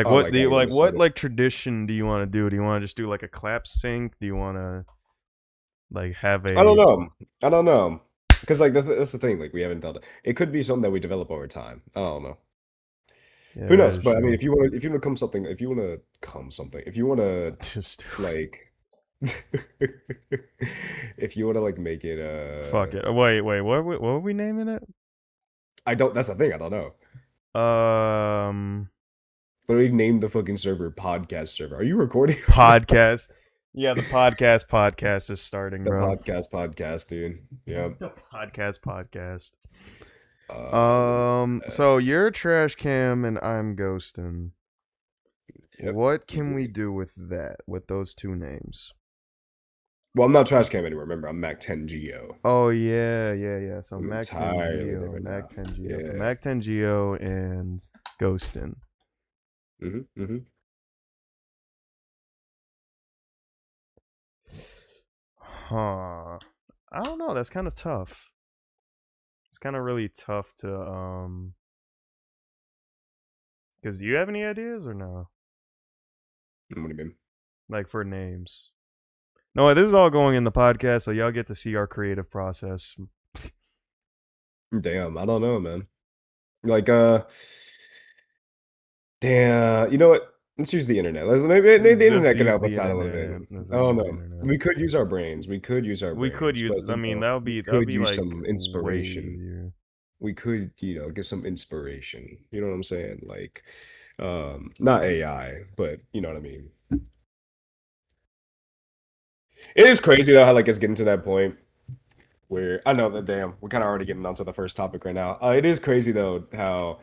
Like Oh, what like do you adding like other what stuff. like tradition do you want to do? Do you want to just do like a clap sync? Do you want to like have I don't a know. I don't know. Because like that's the thing. Like we haven't done it. It could be something that we develop over time. I don't know. yeah, Who that knows? is But I mean, true. if you want to come something, if you want to come something, if you want to Just like, if you want to like make it, fuck it. Wait, what are we naming it? I don't. That's the thing. I don't know. Um Literally name the fucking server podcast server. Are you recording right now? podcast. Yeah, the podcast is starting, The bro. podcast, dude. Yeah. The podcast. Let me. So you're trash cam and I'm ghosting. Yep. What can we Agree. do with that? With those two names? Well, I'm not trash cam anymore. Remember, I'm Mac 10 Geo. Oh yeah. So I'm Mac 10 entirely Geo, different now. Mac 10 Geo. So Yeah. Mac 10 Geo and Ghostin. Mm-hmm. Huh. I don't know. That's kind of tough. It's kind of really tough to Cause do you have any ideas or no? What do you mean? Like for names. No, this is all going in the podcast, so y'all get to see our creative process. Damn, I don't know, man. Like, damn, you know what? Let's use the internet. Maybe the Just internet could use help the us out a little bit. internet. Let's I don't use the know. internet. We could use our brains. We could use our We could brains, use. but I you mean, know, we that would could be use like some way inspiration. easier. We could, get some inspiration. You know what I'm saying? Like, not AI, but you know what I mean. It is crazy though how like it's getting to that point where I know that damn, we're kind of already getting onto the first topic right now. It is crazy though how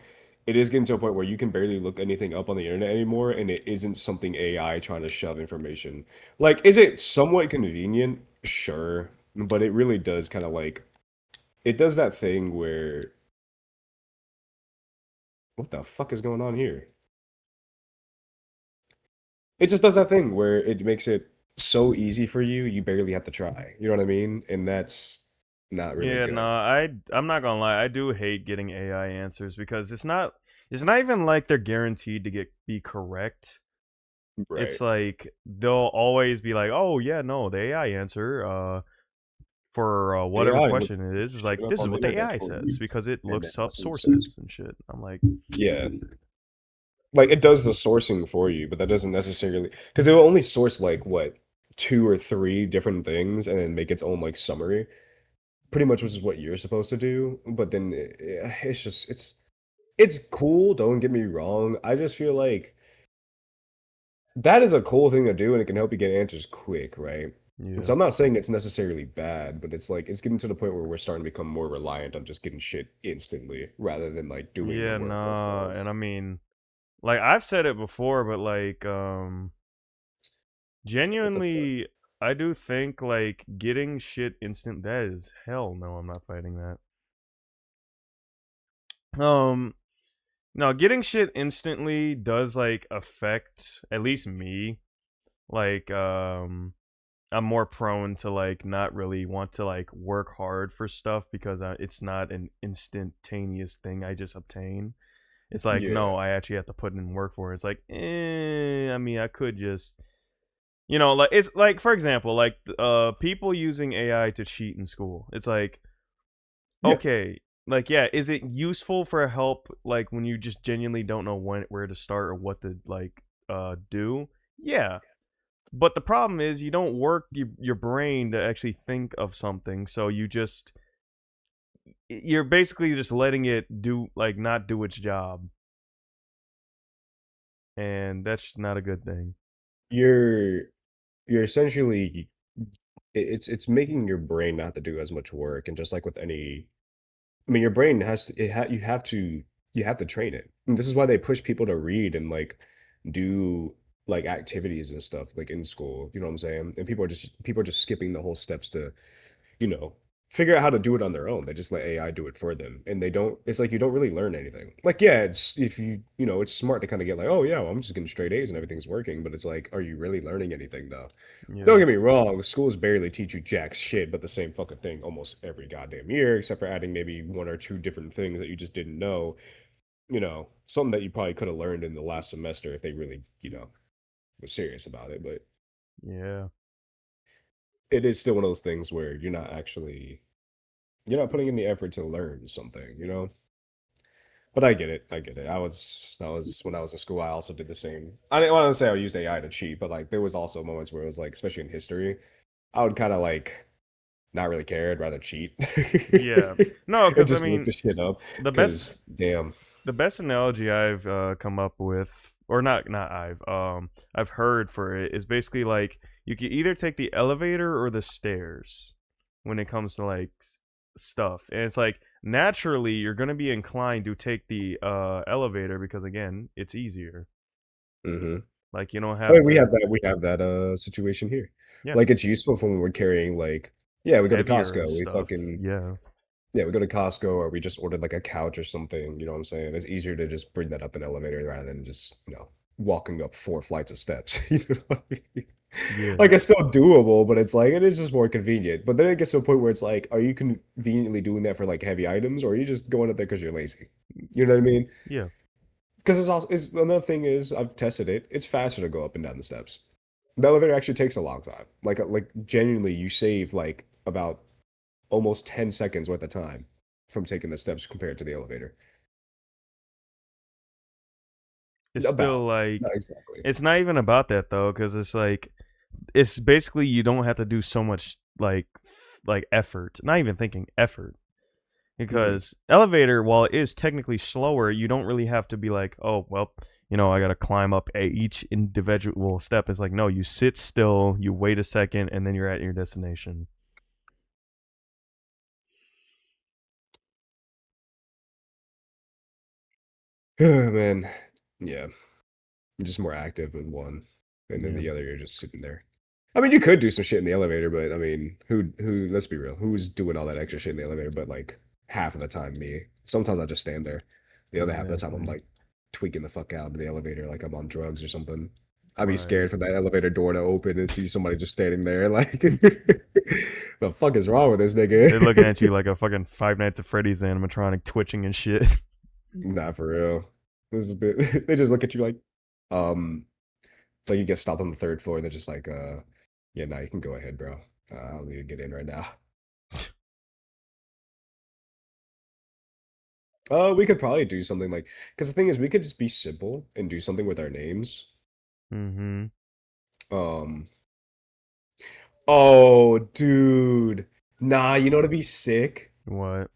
it is getting to a point where you can barely look anything up on the internet anymore, and it isn't something AI trying to shove information. Like, is it somewhat convenient? Sure, but it really does kind of like it does that thing where what the fuck is going on here? It just does that thing where it makes it so easy for you, you barely have to try. You know what I mean? And that's not really Yeah, no, good. I'm not gonna lie. I do hate getting AI answers because it's not even like they're guaranteed to get be correct. Right. It's like they'll always be like, "Oh yeah, no, the AI answer for whatever AI looked question it is showed like up this is on the what the internet AI for says you, because it and looks it up also says, sources and shit." I'm like, yeah, like it does the sourcing for you, but that doesn't necessarily because it will only source like what two or three different things and then make its own like summary, pretty much, which is what you're supposed to do. But then it's just it's cool. Don't get me wrong. I just feel like that is a cool thing to do, and it can help you get answers quick, right? And yeah, so I'm not saying it's necessarily bad, but it's like it's getting to the point where we're starting to become more reliant on just getting shit instantly rather than like doing the yeah, work nah, and ourselves. I mean, like I've said it before, but like, What the fuck? genuinely, I do think like getting shit instant. That is hell no. I'm not fighting that. Um, no, getting shit instantly does like affect at least me. Like, I'm more prone to like not really want to like work hard for stuff because it's not an instantaneous thing I just obtain. It's like no, Yeah. I actually have to put in work for it. It's like, I mean, I could just, you know, like it's like for example, like people using AI to cheat in school. It's like Yeah. okay, like yeah, is it useful for help like when you just genuinely don't know where to start or what to like do? Yeah, but the problem is you don't work your brain to actually think of something, so you're basically just letting it do like not do its job, and that's just not a good thing. You're you're essentially it's making your brain not to do as much work, and just like with any I mean, your brain has to you have to train it. And this is why they push people to read and like do like activities and stuff like in school, you know what I'm saying? And people are just skipping the whole steps to, you know, figure out how to do it on their own. They just let AI do it for them. And they don't it's like you don't really learn anything. Like yeah, it's if you know, it's smart to kind of get like, "Oh yeah, well, I'm just getting straight A's and everything's working." But it's like, are you really learning anything though? Don't Yeah, get me wrong, schools barely teach you jack shit, but the same fucking thing almost every goddamn year, except for adding maybe one or two different things that you just didn't know. something that you probably could have learned in the last semester if they really, was serious about it. But Yeah. it is still one of those things where you're not putting in the effort to learn something. But I get it. I get it. That was when I was in school. I also did the same. I didn't want to say I used AI to cheat, but like there was also moments where it was like, especially in history, I would kind of like not really care. I'd rather cheat Yeah. No, and because I just look mean, the shit up. the Because best damn. the best analogy I've come up with, or not I've heard for it is basically like you can either take the elevator or the stairs when it comes to like stuff, and it's like naturally you're gonna be inclined to take the elevator because again it's easier. Hmm. Like you don't I have mean, to, we have that situation here. yeah, Like it's useful for when we're carrying like, yeah, we go to heavier Costco. We stuff. fucking Yeah, Yeah, we go to Costco or we just ordered like a couch or something, you know what I'm saying? It's easier to just bring that up in an elevator rather than just, walking up 4 flights of steps. You know what I mean? yeah, Like it's still doable, but it's like it is just more convenient. But then it gets to a point where it's like, are you conveniently doing that for like heavy items or are you just going up there because you're lazy? You know what I mean? yeah. Because it's another thing is I've tested it. It's faster to go up and down the steps. The elevator actually takes a long time. Like genuinely, you save like about almost 10 seconds worth of time from taking the steps compared to the elevator. It's still About. like Not exactly. it's not even about that though, because it's like it's basically you don't have to do so much like effort, not even thinking effort, Hmm. because elevator, while it is technically slower, you don't really have to be like, oh well, I gotta climb up each individual step. It's like, no, you sit still, you wait a second, and then you're at your destination. Man, yeah, just more active in one, and then Yeah. the other you're just sitting there. I mean, you could do some shit in the elevator, but I mean, who? Let's be real, who's doing all that extra shit in the elevator? But like half of the time, me. Sometimes I just stand there. The other half of the time, I'm Exactly. like tweaking the fuck out in the elevator, like I'm on drugs or something. I'd be Right. scared for that elevator door to open and see somebody just standing there, like, the fuck is wrong with this They're looking nigga? at you like a fucking Five Nights at Freddy's animatronic, twitching and shit. Not for real. This is a bit. They just look at you like, um, it's like you get stopped on the third floor. They're just like, yeah, now you can go ahead, bro. I don't need to get in right now. We could probably do something like, because the thing is, we could just be simple and do something with our names. Mm-hmm. Um, oh, dude, nah, you know what'd be sick? What?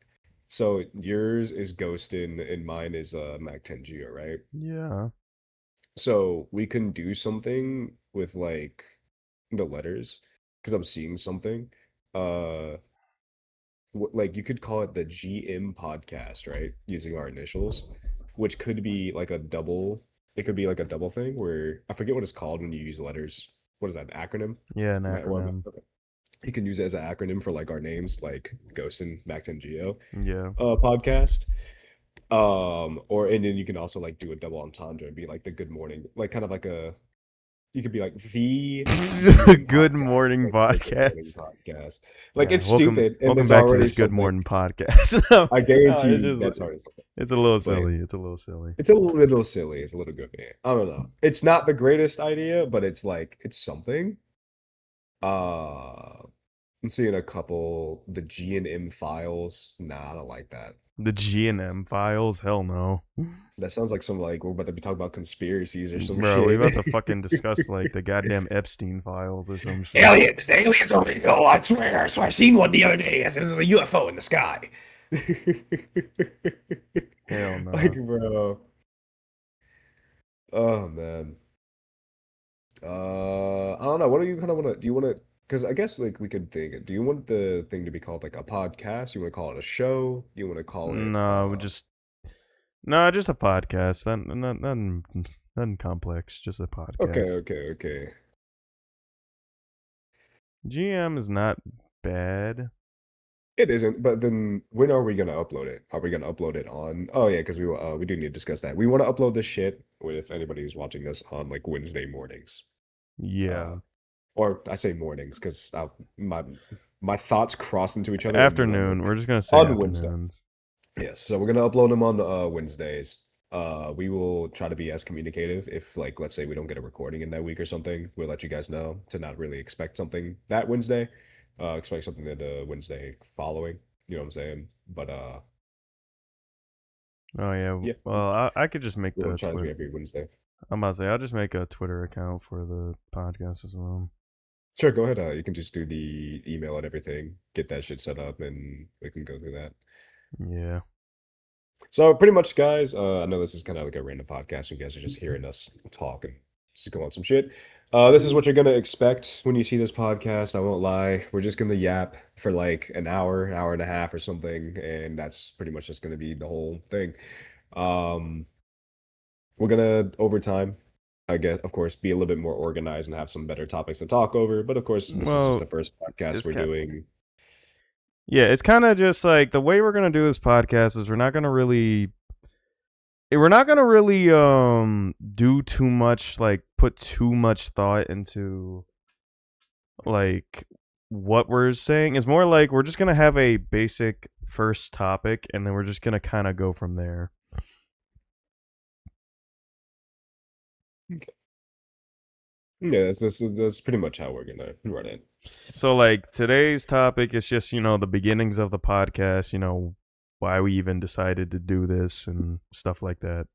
So yours is Ghostin and mine is Mac 10 Geo, right? Yeah. So we can do something with like the letters because I'm seeing something. Uh, like you could call it the GM podcast, right? Using our initials, which could be like a double. It could be like a double thing where I forget what it's called when you use letters. What is that, an acronym? Yeah, an What acronym. okay. You can use it as an acronym for like our names, like Ghost and Max and Geo Yeah. podcast. Or and then you can also like do a double entendre and be like the good morning, like kind of like a you could be like the GM Good podcast, morning like the good morning podcast. podcast. Like Yeah. it's Welcome stupid and welcome there's back to the already Good something. Morning podcast. No, I no, guarantee it's you just that's already something. it's a little But silly. It's a little silly. it's a little silly. It's a little goofy. I don't know. It's not the greatest idea, but it's like it's something. Uh I'm seeing a couple the G and M files. Nah, I don't like that. The G and M files, hell no. That sounds like some like we're about to be talking about conspiracies or some Bro, we shit. about to fucking discuss like the goddamn Epstein files or some shit. Aliens, the aliens over here. Oh, I swear, I seen one the other day. There's a UFO in the sky. Hell Like, no. bro. Oh man. I don't know. What do you kind of want to? Do you want to? Because I guess like we could think. Do you want the thing to be called like a podcast? You want to call it a show? You want to call it? No, we just no, just a podcast. Nothing complex. Just a Okay, podcast. okay, okay. GM is not bad. It isn't. But then when are we gonna upload it? Are we gonna upload it on? Oh yeah, because we do need to discuss that. We want to upload this shit. If anybody's watching this on like Wednesday mornings. Uh, Yeah. or I say mornings because my my thoughts cross into each other in the middle of the Afternoon. We're just gonna say on Wednesday. afternoons. Yes, so we're gonna upload them on Wednesdays. We will try to be as communicative. If like let's say we don't get a recording in that week or something, we'll let you guys know to not really expect something that Wednesday. Expect something that Wednesday following. You know what I'm saying? But Oh yeah. yeah, Well, I could just make we'll the try to do Twitter. every Wednesday. I'm about to say I'll just make a Twitter account for the podcast as well. Sure, go ahead. You can just do the email and everything, get that shit set up, and we can go through that. Yeah. So pretty much, guys, I know this is kind of like a random podcast. You guys are just hearing us talk and just go on some shit. This is what you're gonna expect when you see this podcast. I won't lie. We're just gonna yap for like an hour, hour and a half or something, and that's pretty much just gonna be the whole thing. Um, we're gonna over time, I guess, of course, be a little bit more organized and have some better topics to talk over. But of course, this is just Well, the first podcast it's we're kind. doing. Yeah, it's kind of just like the way we're gonna do this podcast is we're not gonna really do too much, like put too much thought into like what we're saying. It's more like we're just gonna have a basic first topic and then we're just gonna kind of go from there. Yeah, that's pretty much how we're gonna run it. So like today's topic is just, the beginnings of the podcast, why we even decided to do this and stuff like that.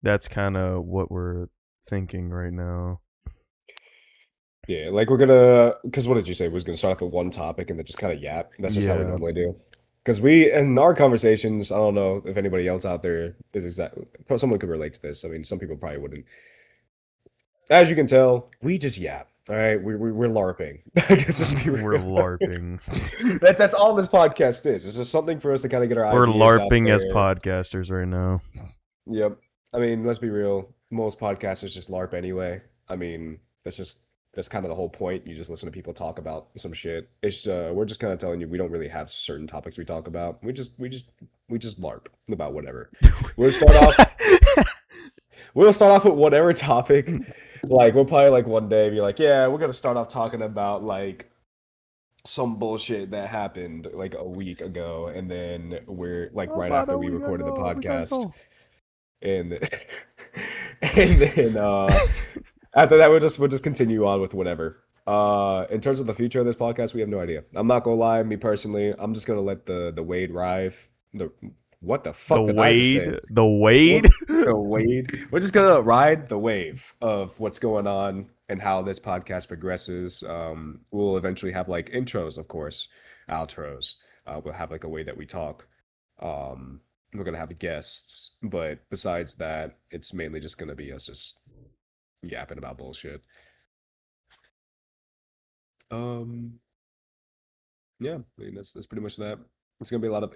That's kind of what we're thinking right now. Yeah, like we're gonna, because what did you say? We're gonna start off with one topic and then just kind of yap. That's just how we Yeah. normally do. Because we, in our conversations, I don't know if anybody else out there is exactly, someone could relate to this. I mean, some people probably wouldn't. As you can tell, we just yap. All right, we're LARPing. I guess just be We're real. LARPing. That's all this podcast is. It's just something for us to kind of get our We're ideas out LARPing as there. podcasters right now. Yep. I mean, let's be real. Most podcasters just LARP anyway. I mean, that's kind of the whole point. You just listen to people talk about some shit. It's we're just kind of telling you we don't really have certain topics we talk about. We just LARP about whatever. We'll start off we'll start off with whatever topic. Like we'll probably like one day be like, yeah, we're gonna start off talking about like some bullshit that happened like a week ago, and then we're like right About after a we week recorded the ago, we gotta podcast. go. And and then after that we'll just continue on with whatever. In terms of the future of this podcast, we have no idea. I'm not gonna lie, me personally, I'm just gonna let the Wade ride. The what the The fuck did I just say? Wade. The What Wade? the Wade? We're just gonna ride the wave of what's going on and how this podcast progresses. We'll eventually have like intros, of course, outros. We'll have like a way that we talk. We're gonna have guests, but besides that, it's mainly just gonna be us just yapping about bullshit. Um, yeah, I mean that's pretty much that. It's gonna be a lot of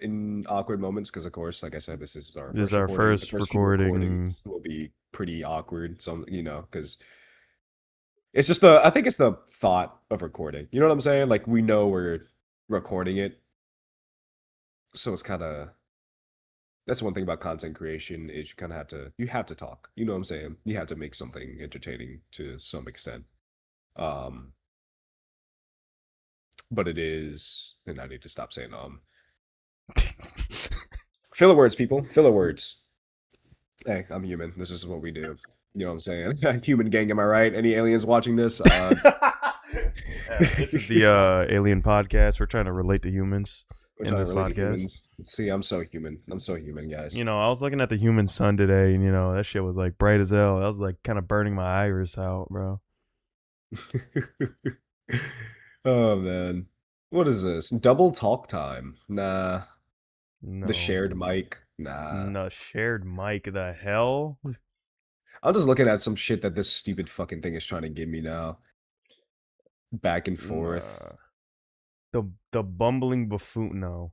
awkward moments because, of course, like I said, this is our This is first our recording. The first first few recording. recordings will be pretty awkward. Some, because it's just I think it's the thought of recording. You know what I'm saying? Like we know we're recording it, so it's kind of that's one thing about content creation is you have to talk. You know what I'm saying? You have to make something entertaining to some extent. Um, but it is, and I need to stop saying filler words, people. Filler words. Hey, I'm human. This is what we do. You know what I'm saying? Human gang, am I right? Any aliens watching this? This is the Alien Podcast. We're trying to relate to humans We're in trying to this relate to podcast. humans. See, I'm so human. I'm so human, guys. I was looking at the human sun today, and that shit was like bright as hell. I was like kind of burning my iris out, bro. Oh man. What is this? Double talk time? Nah. The No, shared mic? Nah. no shared mic. The hell? I'm just looking at some shit that this stupid fucking thing is trying to give me now. Back and Nah. forth. The bumbling buffoon. No.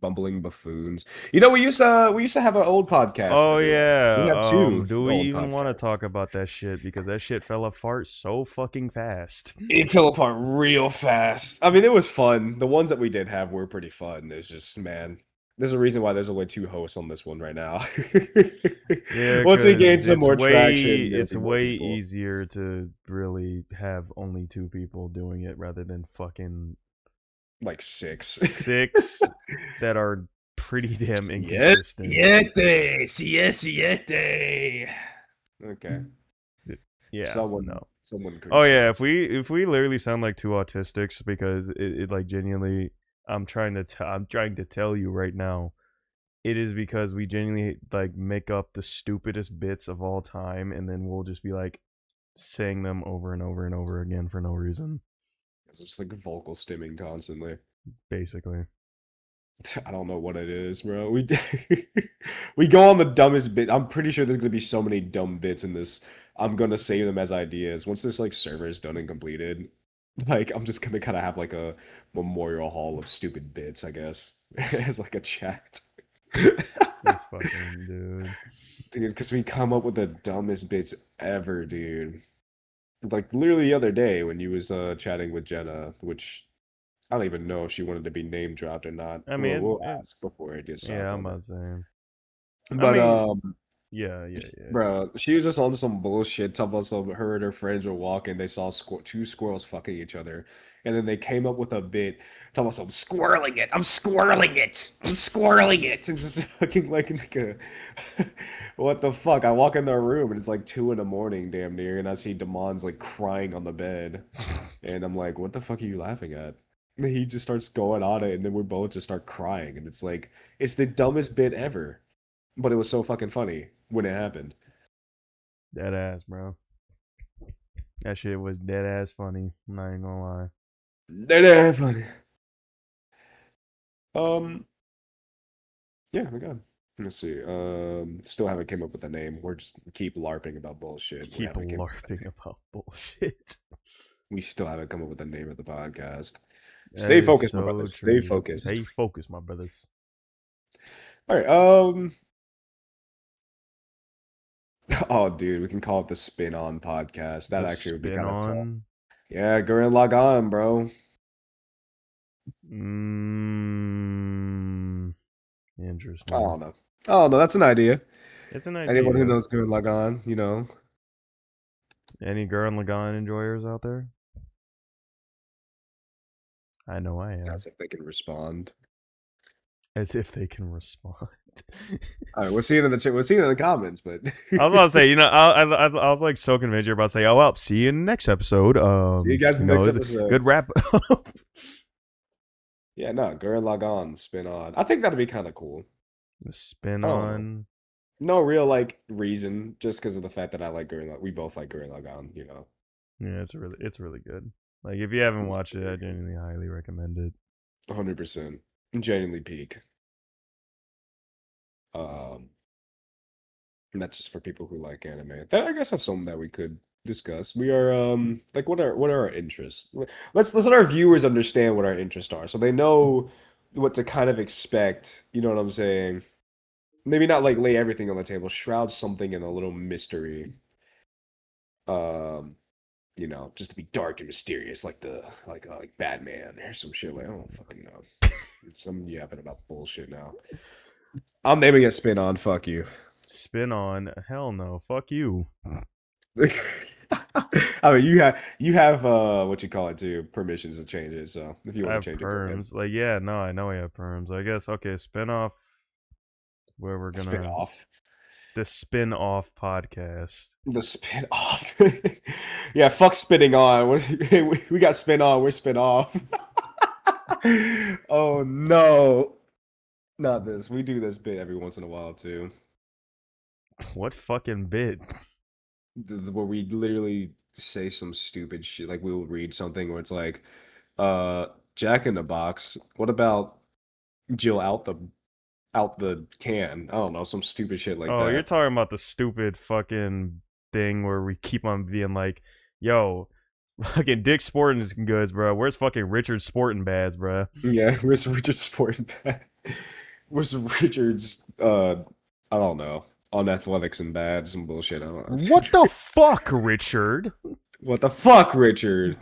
Bumbling buffoons. We used to have an old podcast, Oh everyone. We yeah. have two Do we old even want to podcasts. talk about that shit? Because that shit fell apart so fucking fast. It fell apart real fast. I mean, it was fun. The ones that we did have were pretty fun. It's just, man, there's a reason why there's only two hosts on this one right now. Yeah, Once we gain because some more traction, there'll it's be more way people. easier to really have only two people doing it rather than fucking Like six. six that are pretty damn inconsistent. Siete. Okay. Yeah, Someone no. could Oh say. yeah, if we literally sound like two autistics because it like genuinely, I'm trying to tell you right now, it is because we genuinely like make up the stupidest bits of all time, and then we'll just be like saying them over and over and over again for no reason, It's just like vocal stimming constantly. basically. I don't know what it is, bro. We go on the dumbest bit. I'm pretty sure there's gonna be so many dumb bits in this. I'm gonna save them as ideas. Once this like server is done and completed, like I'm just gonna kind of have like a memorial hall of stupid bits, I guess, as like a chat. This fucking dude. Dude, because we come up with the dumbest bits ever, dude. Like literally the other day when you was chatting with Jenna, which I don't even know if she wanted to be name dropped or not. I We'll mean, ask before it gets yeah, stopped I'm on it. about saying. I But mean, yeah. bro, she was just on some bullshit. Talking about some her and her friends were walking. They saw two squirrels fucking each other, and then they came up with a bit talking about some squirreling it. I'm squirreling it. I'm squirreling it. It's just fucking like a what the fuck? I walk in their room and it's like 2 in the morning, damn near, and I see Damon's like crying on the bed, and I'm like, what the fuck are you laughing at? And he just starts going on it, and then we both just start crying, and it's like it's the dumbest bit ever. But it was so fucking funny when it happened. Dead ass, bro. That shit was dead ass funny. I'm not even gonna lie. That funny. Um, yeah, my God. Let's see. Still haven't came up with a name. We're just keep larping about bullshit. We Keep haven't came up with a larping name. about bullshit. We still haven't come up with the name of the podcast. That Stay is focused, my so brothers. Stay true. focused. Stay focused, my brothers. All right. Oh, dude, we can call it the Spin On Podcast. That The actually would be spin kind of tough. on. Yeah, Gurren Lagann, bro. I Interesting. don't know. I don't know. That's an idea. It's an Anyone who idea. knows Gurren Lagann, Any Gurren Lagann enjoyers out there? I know I am. that's if they can respond. As if they can respond. All right, we'll see it in the chat. We'll see it in the comments, but I was about to say, I was like so convinced you're about to say, "Oh well, see you in the next episode." see you guys in the next It's a episode. good wrap. Yeah, no, Gurren Lagann spin on. I think that'd be kind of cool. The spin I don't know. on. No real like reason, just because of the fact that I like We both like Gurren Lagann, Yeah, it's really good. Like if you haven't watched it, I genuinely highly recommend it. 100%. Genuinely peak. Um, and that's just for people who like anime. That I guess that's something that we could discuss. We are like what are our interests? Let's let our viewers understand what our interests are, so they know what to kind of expect. You know what I'm saying? Maybe not like lay everything on the table, shroud something in a little mystery. Um, just to be dark and mysterious, like like Batman or some shit. Like I don't fucking know. Some yapping about bullshit now. I'm naming it Spin On. Fuck you. Spin on. Hell no. Fuck you. I mean, you have what you call it too, permissions to change it. So if you I want have to change it, go ahead. perms. Like yeah, no, I know I have perms. I guess okay. Spin off. Where we're Spin gonna off. the spin off podcast. The spin off. Yeah, fuck spinning on. We got spin on. We're spin off. Oh no, not this. We do this bit every once in a while too, What fucking bit? where we literally say some stupid shit. Like we will read something where it's like, Jack in the Box. What about Jill out the can? I don't know, some stupid shit like Oh, you're that. talking about the stupid fucking thing where we keep on being like, yo, fucking Dick Sporting Goods, bro. Where's fucking Richard Sporting Bads, bro? Yeah, where's Richard Sporting Bad? Where's Richard's I don't know, on athletics and bad, some bullshit. I don't know. What the fuck, Richard? What the fuck, Richard?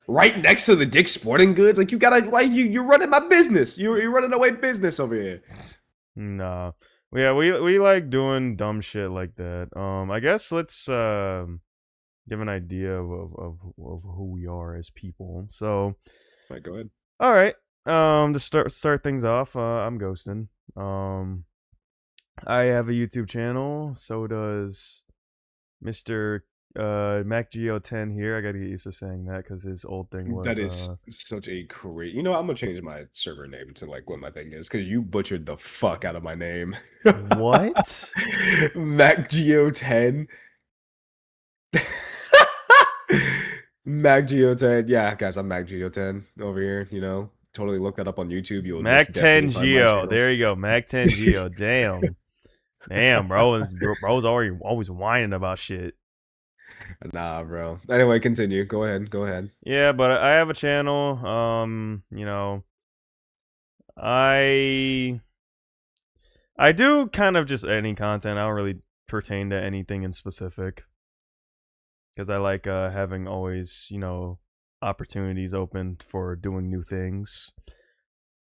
Right next to the Dick Sporting Goods? Like you gotta like you're running my business. You're running away business over here. Nah. Yeah, we like doing dumb shit like that. I guess let's give an idea of who we are as people. So, Right, go ahead. all right. To start things off, I'm ghosting. Um, I have a YouTube channel. So does Mr. MacGeo10 here. I gotta get used to saying that because his old thing That was is such a great. You know, I'm gonna change my server name to like what my thing is because you butchered the fuck out of my name. what? MacGeo10. MacGeo10. Yeah, guys, I'm MacGeo10 over here. You know, totally look that up on YouTube. You'll Mac most 10 definitely find my Geo. channel. There you go. Mac 10 Geo. Damn. Damn, bro's already always whining about shit. Nah, bro. Anyway, continue. Go ahead. Go ahead. Yeah, but I have a channel. I I do kind of just any content. I don't really pertain to anything in specific because I like having always, opportunities open for doing new things.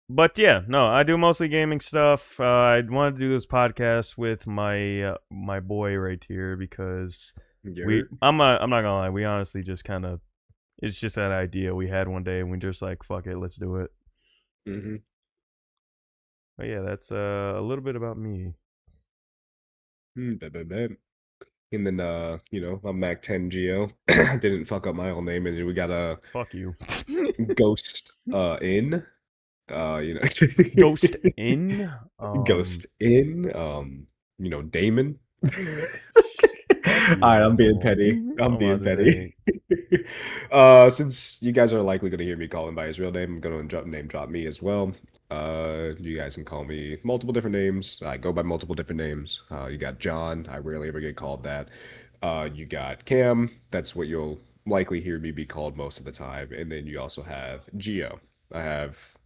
But yeah, no, I do mostly gaming stuff. I wanted to do this podcast with my boy right here because You're. I'm not gonna lie, we honestly just kind of it's just that idea we had one day and we just like fuck it, let's do it. Mm-hmm. But yeah, that's a little bit about me. Bet, bet, bet. And then, I'm Mac 10 Geo. Didn't fuck up my own name, and then we got a Fuck you. Ghost in. You Ghost know, in. Ghost in. Damon. Fuck All you, right, I'm being asshole. petty. I'm I'm being about to petty. say Since you guys are likely gonna hear me call him by his real name, I'm gonna name drop me as well. You guys can call me multiple different names. I go by multiple different names. You got John. I rarely ever get called that. You got Cam. That's what you'll likely hear me be called most of the time. And then you also have Geo. I have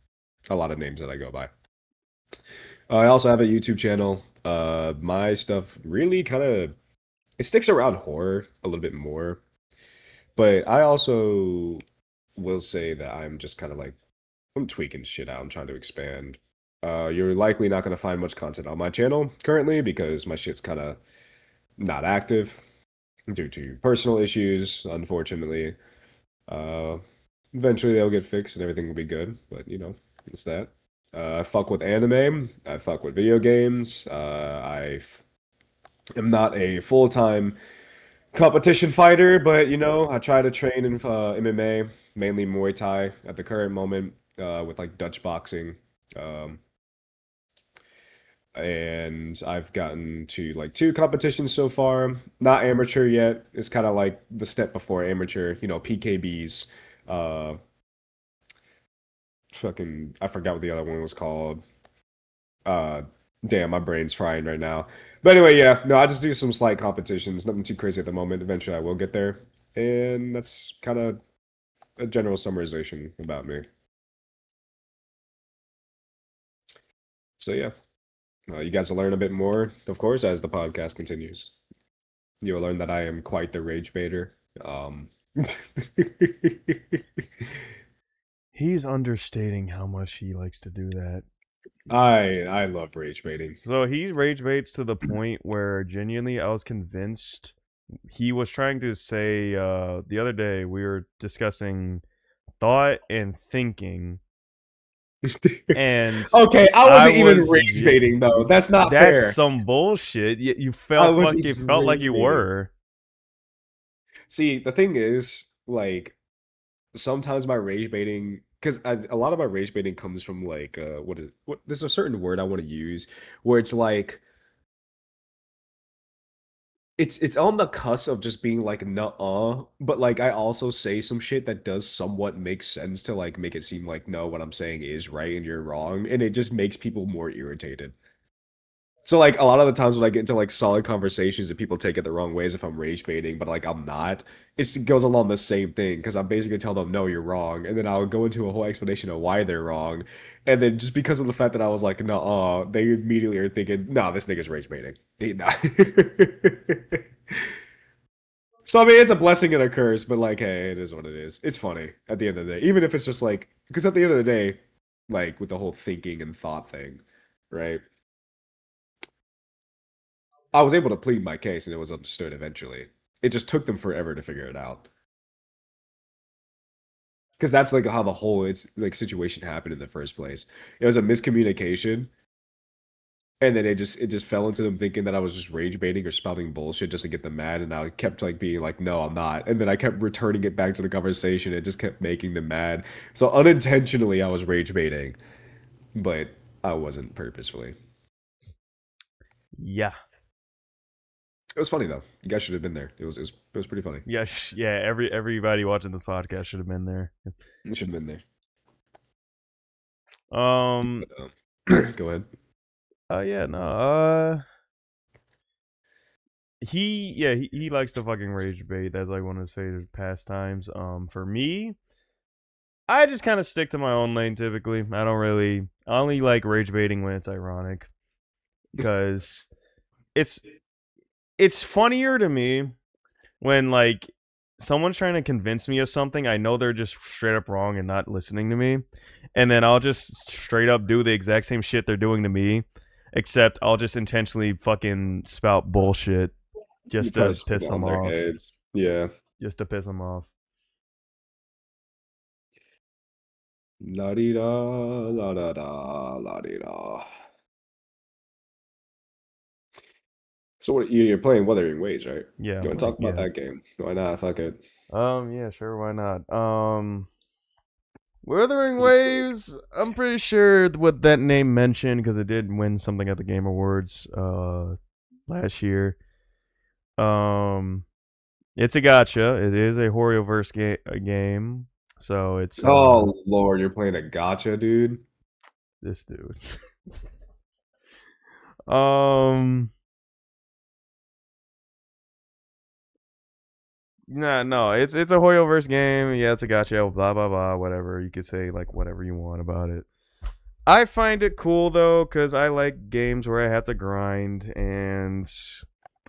a lot of names that I go by. I also have a YouTube channel. My stuff really kind of it sticks around horror a little bit more, but I also will say that I'm just kind of like I'm tweaking shit out. I'm trying to expand. You're likely not gonna find much content on my channel currently because my shit's kind of not active due to personal issues, unfortunately. Uh, Eventually they'll get fixed and everything will be good, but it's that. I fuck with anime. I fuck with video games. I'm not a full-time competition fighter, but I try to train in MMA, mainly Muay Thai at the current moment, with like Dutch boxing. Um, and I've gotten to like two competitions so far. Not amateur yet. It's kind of like the step before amateur, PKBs. Uh, Fucking, I forgot what the other one was called. Uh, Damn, my brain's frying right now. But anyway, yeah, no, I just do some slight competitions, nothing too crazy at the moment. Eventually, I will get there, and that's kind of a general summarization about me. So yeah, you guys will learn a bit more, of course, as the podcast continues. You'll learn that I am quite the rage baiter. he's understating how much he likes to do that. I love rage baiting. So he rage baits to the point where genuinely I was convinced he was trying to say the other day we were discussing thought and thinking and Okay, I I wasn't even was rage baiting though. That's not that's fair. some bullshit. You I felt wasn't like it even felt like rage you baiting. were. See, the thing is, like, sometimes my rage baiting, because a lot of my rage baiting comes from like, there's a certain word I want to use where it's like, it's on the cusp of just being like nuh-uh, but like I also say some shit that does somewhat make sense to like make it seem like no, what I'm saying is right and you're wrong, and it just makes people more irritated. So like a lot of the times when I get into like solid conversations and people take it the wrong ways if I'm rage baiting, but like I'm not, it goes along the same thing because I'm basically telling them no, you're wrong, and then I'll go into a whole explanation of why they're wrong, and then just because of the fact that I was like no, they immediately are thinking no, this nigga's rage baiting. Nah. So I mean, it's a blessing and a curse, but like, hey, it is what it is. It's funny at the end of the day, even if it's just like, because at the end of the day, like with the whole thinking and thought thing, right? I was able to plead my case and it was understood eventually. It just took them forever to figure it out. because that's like how the whole it's like situation happened in the first place. It was a miscommunication, and then it just fell into them thinking that I was just rage baiting or spouting bullshit just to get them mad, and I kept like being like, no, I'm not, and then I kept returning it back to the conversation. It just kept making them mad. So unintentionally, I was rage baiting, but I wasn't purposefully. Yeah. It was funny though. You guys should have been there. It was pretty funny. Yeah, yeah. Everybody watching the podcast should have been there. You should have been there. Um. But, go ahead. Oh yeah. No. He likes to fucking rage bait. That's like one of his pastimes. For me, I just kind of stick to my own lane typically. I only like rage baiting when it's ironic, because it's it's funnier to me when like someone's trying to convince me of something. I know they're just straight up wrong and not listening to me, and then I'll just straight up do the exact same shit they're doing to me, except I'll just intentionally fucking spout bullshit You just try to to spit piss on them their off. heads. Yeah. Just to piss them off. La di da, la da da, la di da. So what you're playing Wuthering Waves, right? Yeah, Go I'm and playing. talk about Yeah. that game. Why not? Fuck it. Yeah, sure. Why not? Wuthering Is it good? Waves. I'm pretty sure what that name mentioned, because it did win something at the Game Awards last year. Um, it's a gotcha. It is a Horrorverse game. So it's Oh Lord, you're playing a gotcha, dude. this dude. um, no, it's a Horrorverse game. Yeah, it's a gotcha. Blah blah blah. Whatever you could say, like whatever you want about it. I find it cool though, because I like games where I have to grind, and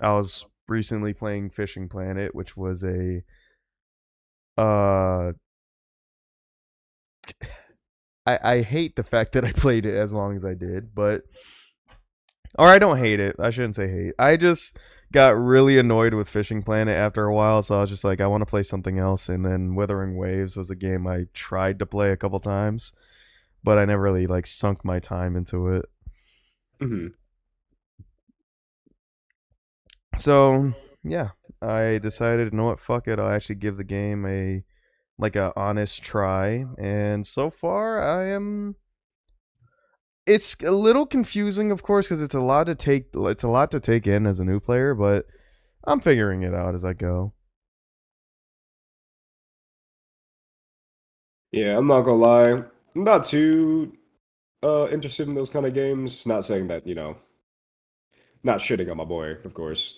I was recently playing Fishing Planet, which was a uh I hate the fact that I played it as long as I did, but or I don't hate it. I shouldn't say hate. I just got really annoyed with Fishing Planet after a while, so I was just like, I want to play something else. And then Wuthering Waves was a game I tried to play a couple times, but I never really like sunk my time into it. Hmm. So yeah, I decided, you know what, fuck it. I'll actually give the game a honest try, and so far I am. It's a little confusing, of course, because it's a lot to take. It's a lot to take in as a new player, but I'm figuring it out as I go. Yeah, I'm not gonna lie. I'm not too interested in those kind of games. Not saying that, not shitting on my boy, of course.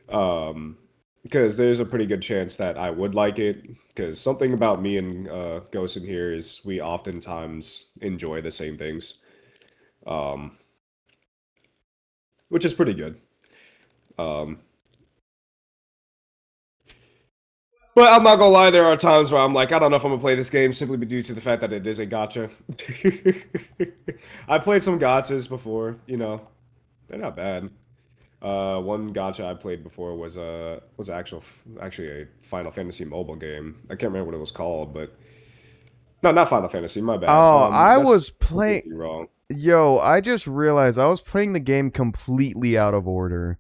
Um, because there's a pretty good chance that I would like it. Because something about me and Ghost in here is we oftentimes enjoy the same things, um, which is pretty good. Um, but I'm not gonna lie, there are times where I'm like, I don't know if I'm gonna play this game simply due to the fact that it is a gotcha. I played some gotchas before, they're not bad. One gotcha I played before was actually a Final Fantasy mobile game. I can't remember what it was called, but no, not Final Fantasy. My bad. Oh, I That's was playing. completely wrong. Yo, I just realized I was playing the game completely out of order.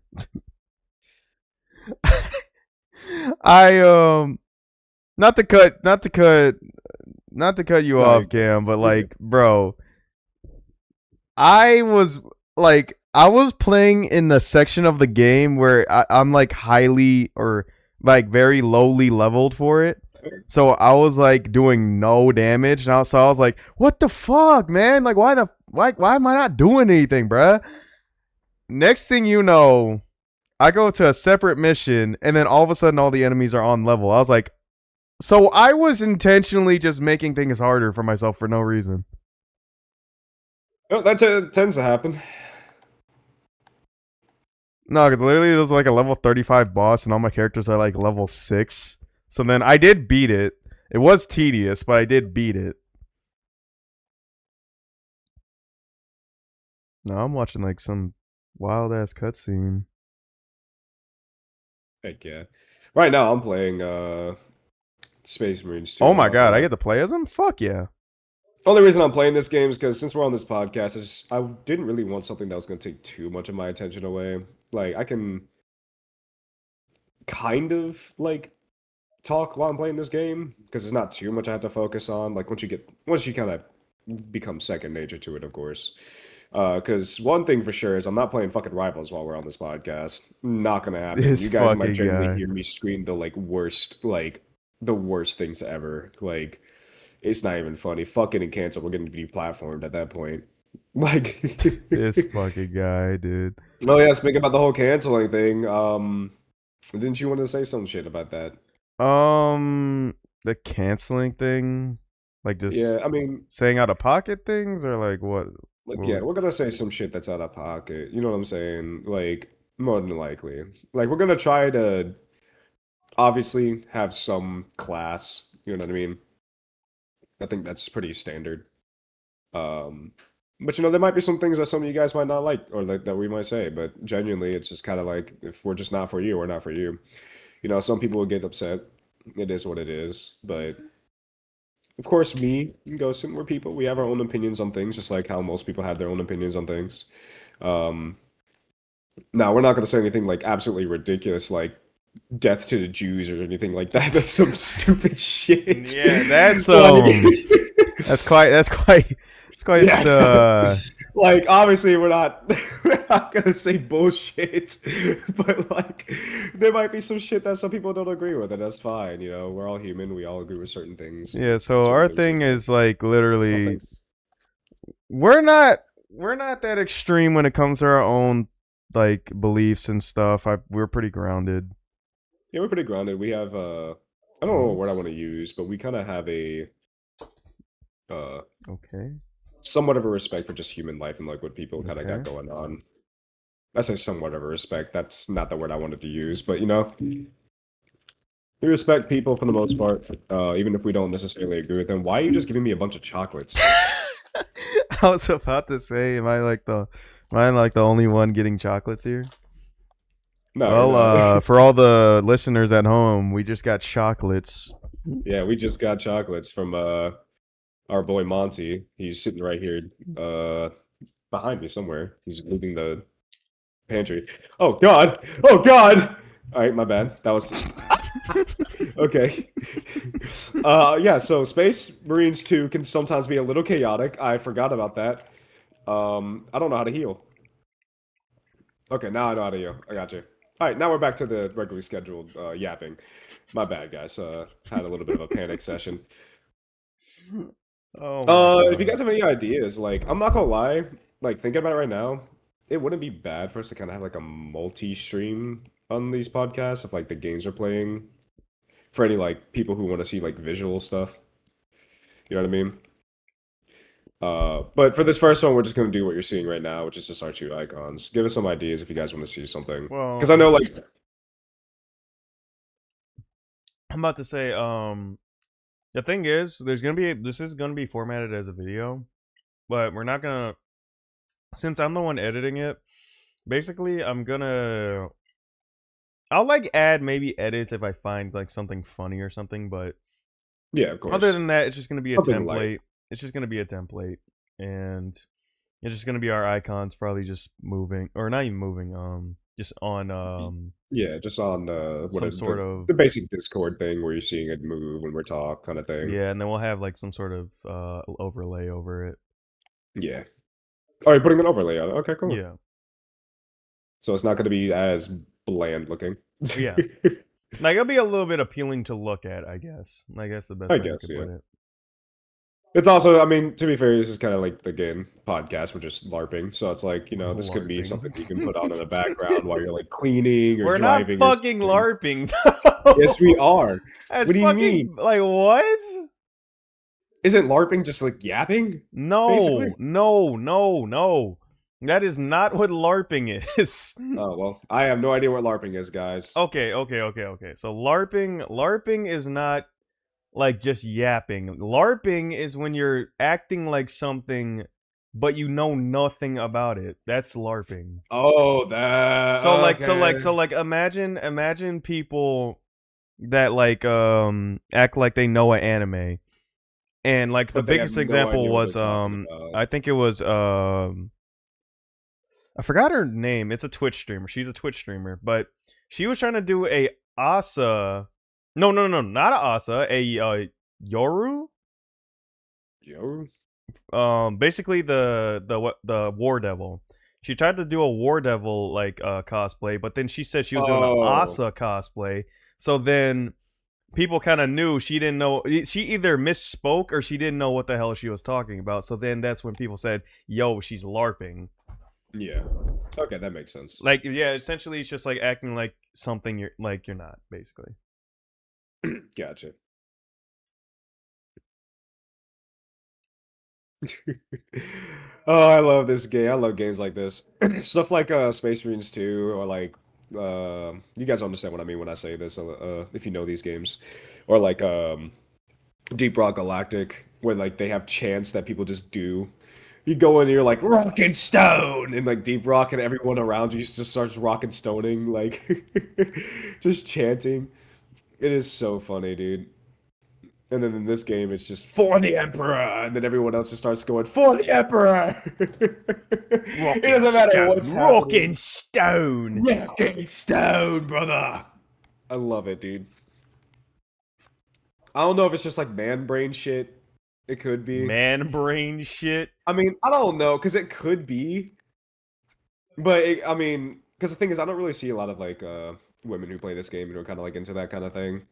I not to cut you No, you're off, good. Cam, but You're good. like, bro, I was I was playing in the section of the game where I'm like highly or like very lowly leveled for it. So I was like doing no damage, and so I was like, "What the fuck, man? Like, why am I not doing anything, bruh?" Next thing you know, I go to a separate mission, and then all of a sudden, all the enemies are on level. I was like, so I was intentionally just making things harder for myself for no reason. Oh, that tends to happen. No, because literally there was like a level 35 boss, and all my characters are like level 6. So then I did beat it. It was tedious, but I did beat it. Now I'm watching like some wild ass cutscene. Heck yeah. Right now I'm playing Space Marines 2 Oh on my god, I Alpha. get to play as him? Fuck yeah. Only reason I'm playing this game is because since we're on this podcast, I didn't really want something that was going to take too much of my attention away. Like, I can kind of like talk while I'm playing this game because it's not too much I have to focus on. Like once you kind of become second nature to it, of course. Because one thing for sure is I'm not playing fucking Rivals while we're on this podcast. Not gonna happen. This You guys might fucking genuinely guy. hear me scream the worst things ever. Like it's not even funny. Fucking and cancel. We're gonna be platformed at that point. Like, This fucking guy, dude. oh yeah. Speaking about the whole canceling thing, didn't you want to say some shit about that? The canceling thing, like just Yeah, I mean, saying out of pocket things, or like what? like, what yeah, would- we're gonna say some shit that's out of pocket. You know what I'm saying? Like, more than likely. Like, we're gonna try to obviously have some class. You know what I mean? I think that's pretty standard. Um, but there might be some things that some of you guys might not like, or like that we might say. But genuinely, it's just kind of like if we're just not for you, we're not for you. Some people will get upset. It is what it is. But of course, me and Ghostin, we're people. We have our own opinions on things, just like how most people have their own opinions on things. Um, Now, we're not going to say anything like absolutely ridiculous, like death to the Jews or anything like that. That's some stupid shit. Yeah, that's Like, that's quite yeah. the Like, obviously, we're not we're not gonna say bullshit, but like, there might be some shit that some people don't agree with, and that's fine. We're all human. We all agree with certain things, yeah. and So certain our things thing just don't. is like Oh, literally, thanks. we're not that extreme when it comes to our own like beliefs and stuff. We're pretty grounded. Yeah, we're pretty grounded. We have I don't know what word I want to use, but we kind of have a uh Okay. somewhat of a respect for just human life and like what people kind of got Okay. going on. I say somewhat of a respect. That's not the word I wanted to use, but we respect people for the most part, even if we don't necessarily agree with them. Why are you just giving me a bunch of chocolates? I was about to say, am I like the only one getting chocolates here? No, you're Well, not. for all the listeners at home, we just got chocolates. Yeah, we just got chocolates from our boy Monty. He's sitting right here behind me somewhere. He's leaving the pantry. Oh God! Oh God! All right, my bad. That was okay. Yeah, so Space Marines 2 can sometimes be a little chaotic. I forgot about that. I don't know how to heal. Okay, now I know how to heal. I got you. All right, now we're back to the regularly scheduled yapping. My bad, guys. Had a little bit of a panic session. Oh my If you god. guys have any ideas, like I'm not gonna lie, like thinking about it right now, it wouldn't be bad for us to kind of have like a multi-stream on these podcasts if like the games are playing for any like people who want to see like visual stuff. You know what I mean? But for this first one, we're just gonna do what you're seeing right now, which is just our two icons. Give us some ideas if you guys want to see something, because I Well, know like I'm about to say, the thing is, this is gonna be formatted as a video, but we're not gonna. Since I'm the one editing it, basically, I'll like add maybe edits if I find like something funny or something, but yeah, of other course, than that, it's just gonna be a something light. template. It's just gonna be a template, and it's just gonna be our icons, probably just moving or not even moving. Just on Yeah, just on some sort of the basic Discord thing where you're seeing it move when we're talk kind of thing. yeah, and then we'll have like some sort of overlay over it. Yeah. Oh, you're putting an overlay on it. Okay, cool. Yeah, So it's not going to be as bland looking. yeah. Like it'll be a little bit appealing to look at, I guess. I guess the best I way I guess, could yeah. put it. It's also, I mean, to be fair, this is kind of like the game podcast. We're just LARPing. So it's like, this could be something you can put on in the background while you're like cleaning or We're not driving or fucking something. LARPing. Yes, we are. That's What do you fucking mean? like what? Isn't LARPing just like yapping? Basically? No. That is not what LARPing is. Oh, well, I have no idea what LARPing is, guys. Okay. So LARPing is not like just yapping. LARPing is when you're acting like something but you know nothing about it. That's LARPing. Oh, that. So like Okay. imagine people that like act like they know an anime. And like the But they have biggest no example idea what they're was talking about. I think it was I forgot her name. It's a Twitch streamer. She's a Twitch streamer, but she was trying to do a Asa. No, not a Asa. A Yoru. Yo, Basically the War Devil. She tried to do a War Devil like cosplay, but then she said she was doing an oh, Asa cosplay. So then people kind of knew she didn't know. She either misspoke or she didn't know what the hell she was talking about. So then that's when people said, "Yo, she's larping." yeah. Okay, that makes sense. Like, yeah, essentially, it's just like acting like something you're not, basically. Gotcha. Oh, I love this game. I love games like this. Stuff like Space Marines 2 or like you guys understand what I mean when I say this if you know these games. Or like Deep Rock Galactic where like they have chants that people just do. You go in and you're like rock and stone and like Deep Rock and everyone around you just starts rock and stoning like just chanting. It is so funny, dude. And then in this game, it's just for the Emperor, and then everyone else just starts going for the Emperor. It Rock and doesn't matter what's stone, rock happening. and stone, Rocking Stone, brother. I love it, dude. I don't know if it's just like man brain shit. It could be. man brain shit. I mean, I don't know because it could be, but I mean, because the thing is, I don't really see a lot of like women who play this game who are kind of like into that kind of thing.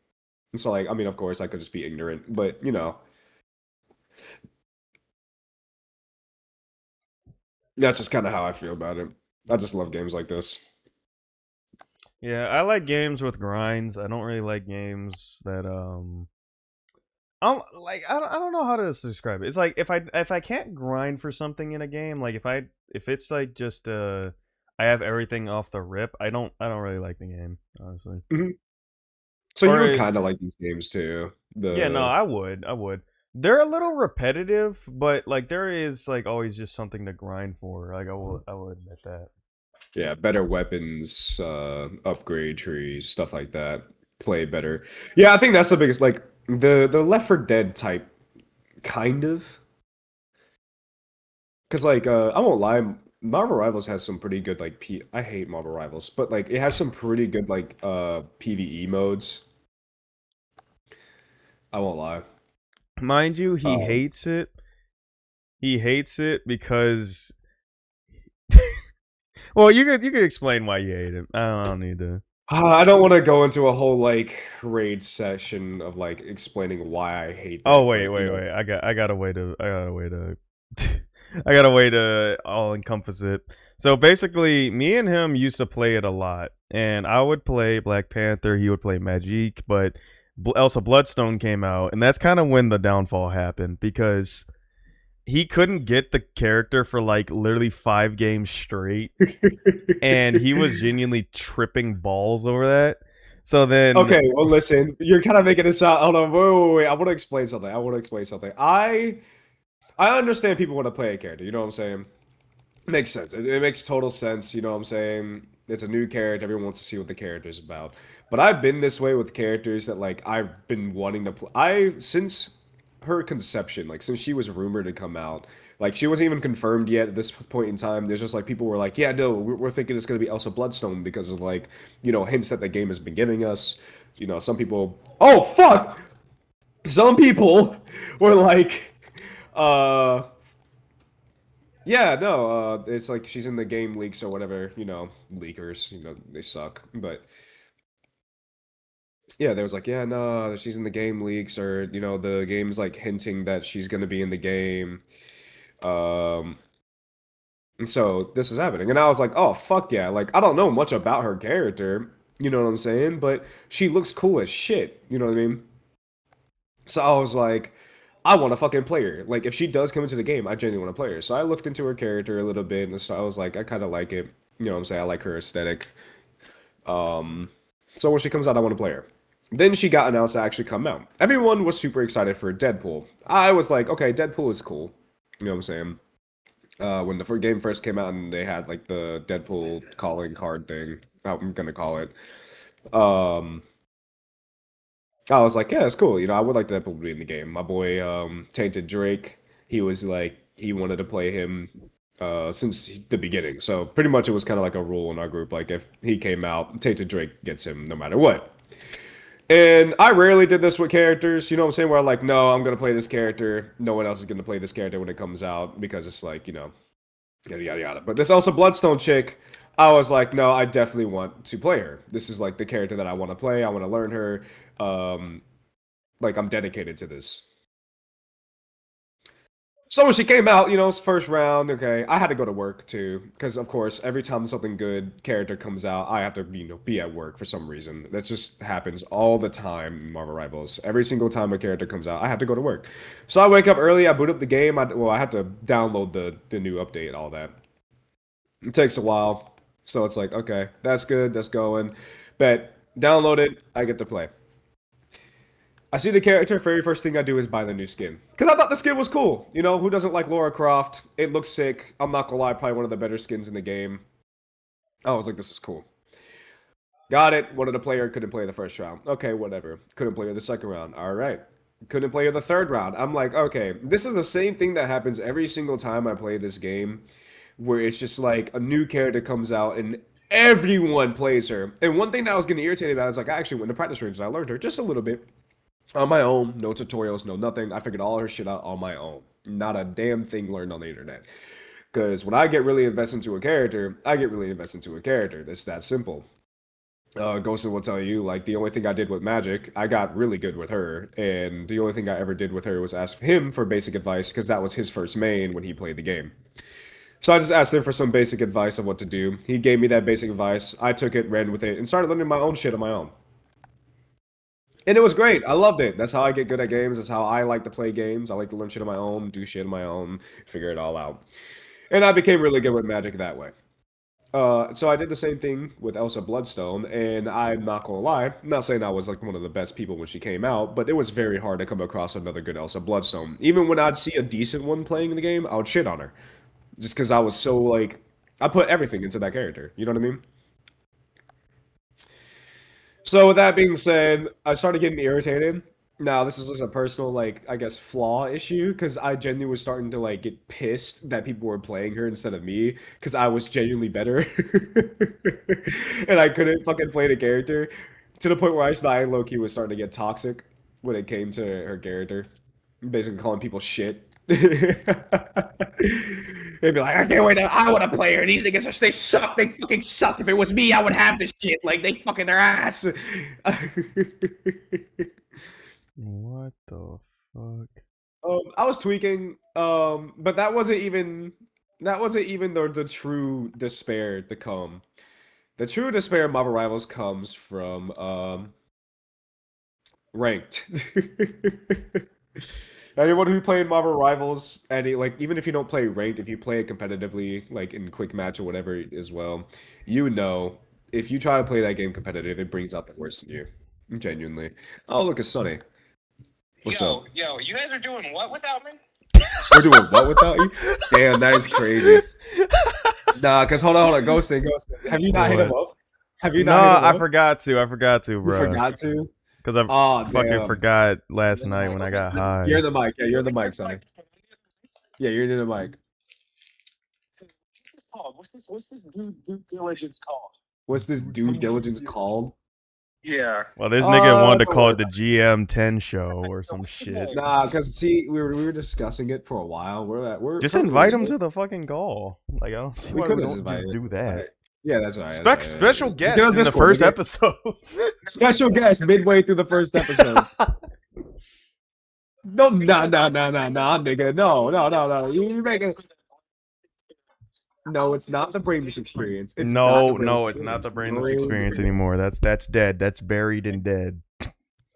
And so, like, I mean, of course, I could just be ignorant, but that's just kind of how I feel about it. I just love games like this. Yeah, I like games with grinds. I don't really like games that like I don't know how to describe it. It's like if I can't grind for something in a game, like if it's like just I have everything off the rip, I don't really like the game, honestly. Mhm. So you Or would kind of like these games too. yeah, no, The I would. They're a little repetitive, but like there is like always just something to grind for. Like I will admit that. Yeah, better weapons, upgrade trees, stuff like that. Play better. Yeah, I think that's the biggest like the Left 4 Dead type kind of. Because like I won't lie, Marvel Rivals has some pretty good like P I hate Marvel Rivals, but like it has some pretty good like PvE modes. I won't lie. Mind you, he Um hates it. He hates it because well, you could explain why you hate it. I don't need to. I don't want to go into a whole like raid session of like explaining why I hate Oh that, wait, but wait, wait. I got a way to I got a way to all encompass it. So basically, me and him used to play it a lot, and I would play Black Panther. He would play Magic, but Elsa Bloodstone came out, and that's kind of when the downfall happened because he couldn't get the character for like literally 5 games straight, and he was genuinely tripping balls over that. So then, Okay, well, listen, you're kind of making it sound. Hold on, wait. I want to explain something. I want to explain something. I understand people want to play a character. You know what I'm saying? Makes sense. It makes total sense. You know what I'm saying? It's a new character. Everyone wants to see what the character's about. But I've been this way with characters that like I've been wanting to play. I since her conception, like since she was rumored to come out, like she wasn't even confirmed yet at this point in time. There's just like people were like, yeah, no, we're thinking it's gonna be Elsa Bloodstone because of like hints that the game has been giving us. Some people. Oh fuck! Some people were like, uh. Yeah, no, it's like she's in the game leaks or whatever, leakers, they suck. But yeah, there was like, yeah, no, she's in the game leaks, or the game's like hinting that she's gonna be in the game. Um, and so this is happening, and I was like, oh fuck yeah, like I don't know much about her character, you know what I'm saying? But she looks cool as shit, you know what I mean? So I was like, I want to fucking play her. Like, if she does come into the game, I genuinely want to play her. So I looked into her character a little bit, and so I was like, I kind of like it. You know what I'm saying? I like her aesthetic. Um, so when she comes out, I want to play her. Then she got announced to actually come out. Everyone was super excited for Deadpool. I was like, okay, Deadpool is cool. You know what I'm saying? When the game first came out and they had like the Deadpool calling card thing, I'm gonna call it. Um, I was like, yeah, it's cool. I would like Deadpool to be in the game. My boy, Tainted Drake, he was like, he wanted to play him since the beginning. So pretty much it was kind of like a rule in our group. Like if he came out, Tainted Drake gets him no matter what. And I rarely did this with characters, you know what I'm saying? Where I'm like, no, I'm gonna play this character. No one else is gonna play this character when it comes out because it's like, yada yada yada. But this Elsa Bloodstone chick, I was like, no, I definitely want to play her. This is like the character that I want to play. I want to learn her. Um, like I'm dedicated to this. So when she came out, it's first round. Okay, I had to go to work too, because of course, every time something good character comes out, I have to, be at work for some reason. That just happens all the time in Marvel Rivals. Every single time a character comes out, I have to go to work. So I wake up early. I boot up the game. I had to download the new update, and all that. It takes a while, so it's like, okay, that's good, that's going. But download it, I get to play. I see the character, very first thing I do is buy the new skin. Because I thought the skin was cool. Who doesn't like Lara Croft? It looks sick. I'm not gonna lie, probably one of the better skins in the game. I was like, this is cool. Got it. Wanted to play her, couldn't play the first round. Okay, whatever. Couldn't play her the second round. All right. Couldn't play her the third round. I'm like, okay, this is the same thing that happens every single time I play this game, where it's just like a new character comes out and everyone plays her. And one thing that I was getting irritated about is like I actually went to practice range and I learned her just a little bit on my own. No tutorials, no nothing. I figured all her shit out on my own. Not a damn thing learned on the internet. Because when I get really invested into a character, I get really invested into a character. It's that simple. Ghosted will tell you, like, the only thing I did with Magic, I got really good with her, and the only thing I ever did with her was ask him for basic advice, because that was his first main when he played the game. So I just asked him for some basic advice of what to do. He gave me that basic advice. I took it, ran with it, and started learning my own shit on my own. And it was great. I loved it. That's how I get good at games. That's how I like to play games. I like to learn shit on my own, do shit on my own, figure it all out. And I became really good with Magic that way. So I did the same thing with Elsa Bloodstone, and I'm not gonna lie, I'm not saying I was like one of the best people when she came out, but it was very hard to come across another good Elsa Bloodstone. Even when I'd see a decent one playing in the game, I would shit on her. Just because I was so like I put everything into that character. You know what I mean? So with that being said, I started getting irritated. Now this is just a personal, like, I guess flaw issue because I genuinely was starting to like get pissed that people were playing her instead of me because I was genuinely better and I couldn't fucking play the character to the point where I low-key was starting to get toxic when it came to her character, basically calling people shit. They'd be like, I can't wait. I want to play her. These niggas they suck. They fucking suck. If it was me, I would have this shit. Like they fucking their ass. What the fuck? I was tweaking. But that wasn't even the true despair to come. The true despair of Marvel Rivals comes from ranked. Anyone who played Marvel Rivals, like even if you don't play ranked, if you play it competitively, like in quick match or whatever as well, if you try to play that game competitive, it brings out the worst in you. Genuinely. Oh, look, it's Sunny. What's up? Yo, you guys are doing what without me? We're doing what without you? Damn, that is crazy. Nah, cause hold on, Ghosting. Have you not hit him What? up? Have you No, not hit him I up? forgot to. You Bro. forgot to? Because I Oh, fucking damn. forgot last night when I got You're in high. the mic. Yeah, you're in the mic, Sonny. Yeah, you're in the mic. What's this called? What's this due diligence called? What's this due diligence called? Yeah. Well, this nigga wanted to Don't call worry it the about GM 10 show or some What's the shit. name? Nah, cause see, we were discussing it for a while. We're Just perfectly invite him legal. to the fucking call. Like, I don't see We why could we have don't invited. just do that. Alright. Yeah, that's all right. Special Get guest on in the Discord, first nigga. episode. Special guest midway through the first episode. No, nah, nigga. No. You make it. No, it's not the brainless experience. It's not the No, brainless it's not the experience. brainless experience anymore. That's dead. That's buried and dead.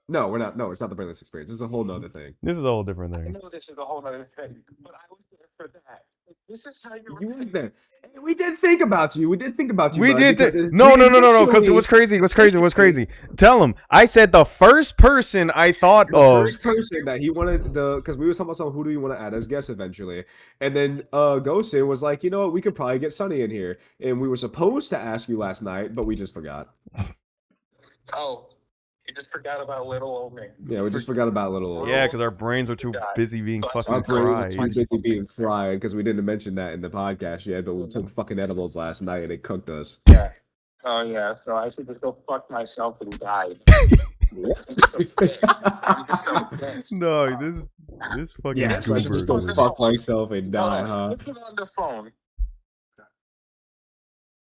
No, we're not. No, it's not the brainless experience. It's a whole nother thing. This is a whole different I thing. know this is a whole other thing, but I was there for that. This is how you You was there. And we did think about you. We did think about you. We bud, did because that. No. Because it initially- was crazy. It was crazy. Tell him. I said the first person I thought The of. first person that he wanted because we were talking about someone, who do you want to add as guest eventually, and then Ghostin was like, you know what, we could probably get Sunny in here, and we were supposed to ask you last night, but we just forgot. Oh, You just forgot about little old me. Yeah, we just forgot about little. Yeah, because our brains are too busy being Our fucking Our brains are too fried. busy being fried because we didn't mention that in the podcast yet, but we took fucking edibles last night and it cooked us. Yeah. Oh yeah. So I should just go fuck myself and die. No, this fucking Yes, I should just goober go dude. fuck myself and die, huh? Look at on the phone.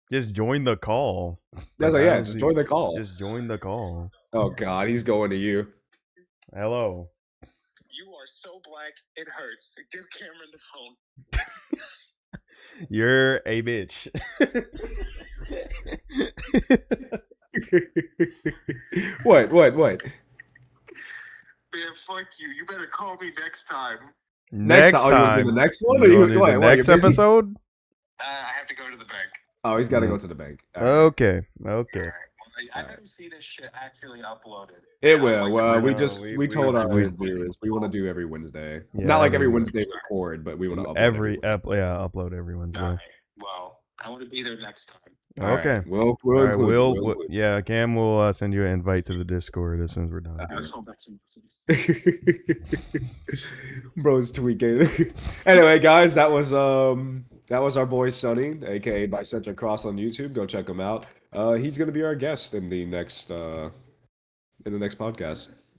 Just join the call. That's I like, yeah, don't just see- join the call. Just join the call. Oh god, he's going to you. Hello. You are so black, it hurts. Give Cameron the phone. You're a bitch. What? Man, fuck you. You better call me next time. Next oh, you wanna time. do the next one? You Or you wanna do what, the what, next you're busy? episode? I have to go to the bank. Oh, he's got to go to the bank. All right. Okay. Okay. Alright. Well, I Alright. never see this shit actually uploaded. It Yeah, will. like, We No, just we- we told our we- viewers we want to do every Wednesday. Yeah, Not like every every- Wednesday record, but we want to upload Every Wednesday. upload every Wednesday. Alright. Well, I want to be there next time. All right, Okay. We'll All right, include you, we'll include yeah, Cam will send you an invite to the Discord as soon as we're done. Let's go back to Bro's tweaking. Anyway, guys, that was our boy Sonny, aka Bicentric Cross on YouTube. Go check him out. He's gonna be our guest in the next podcast.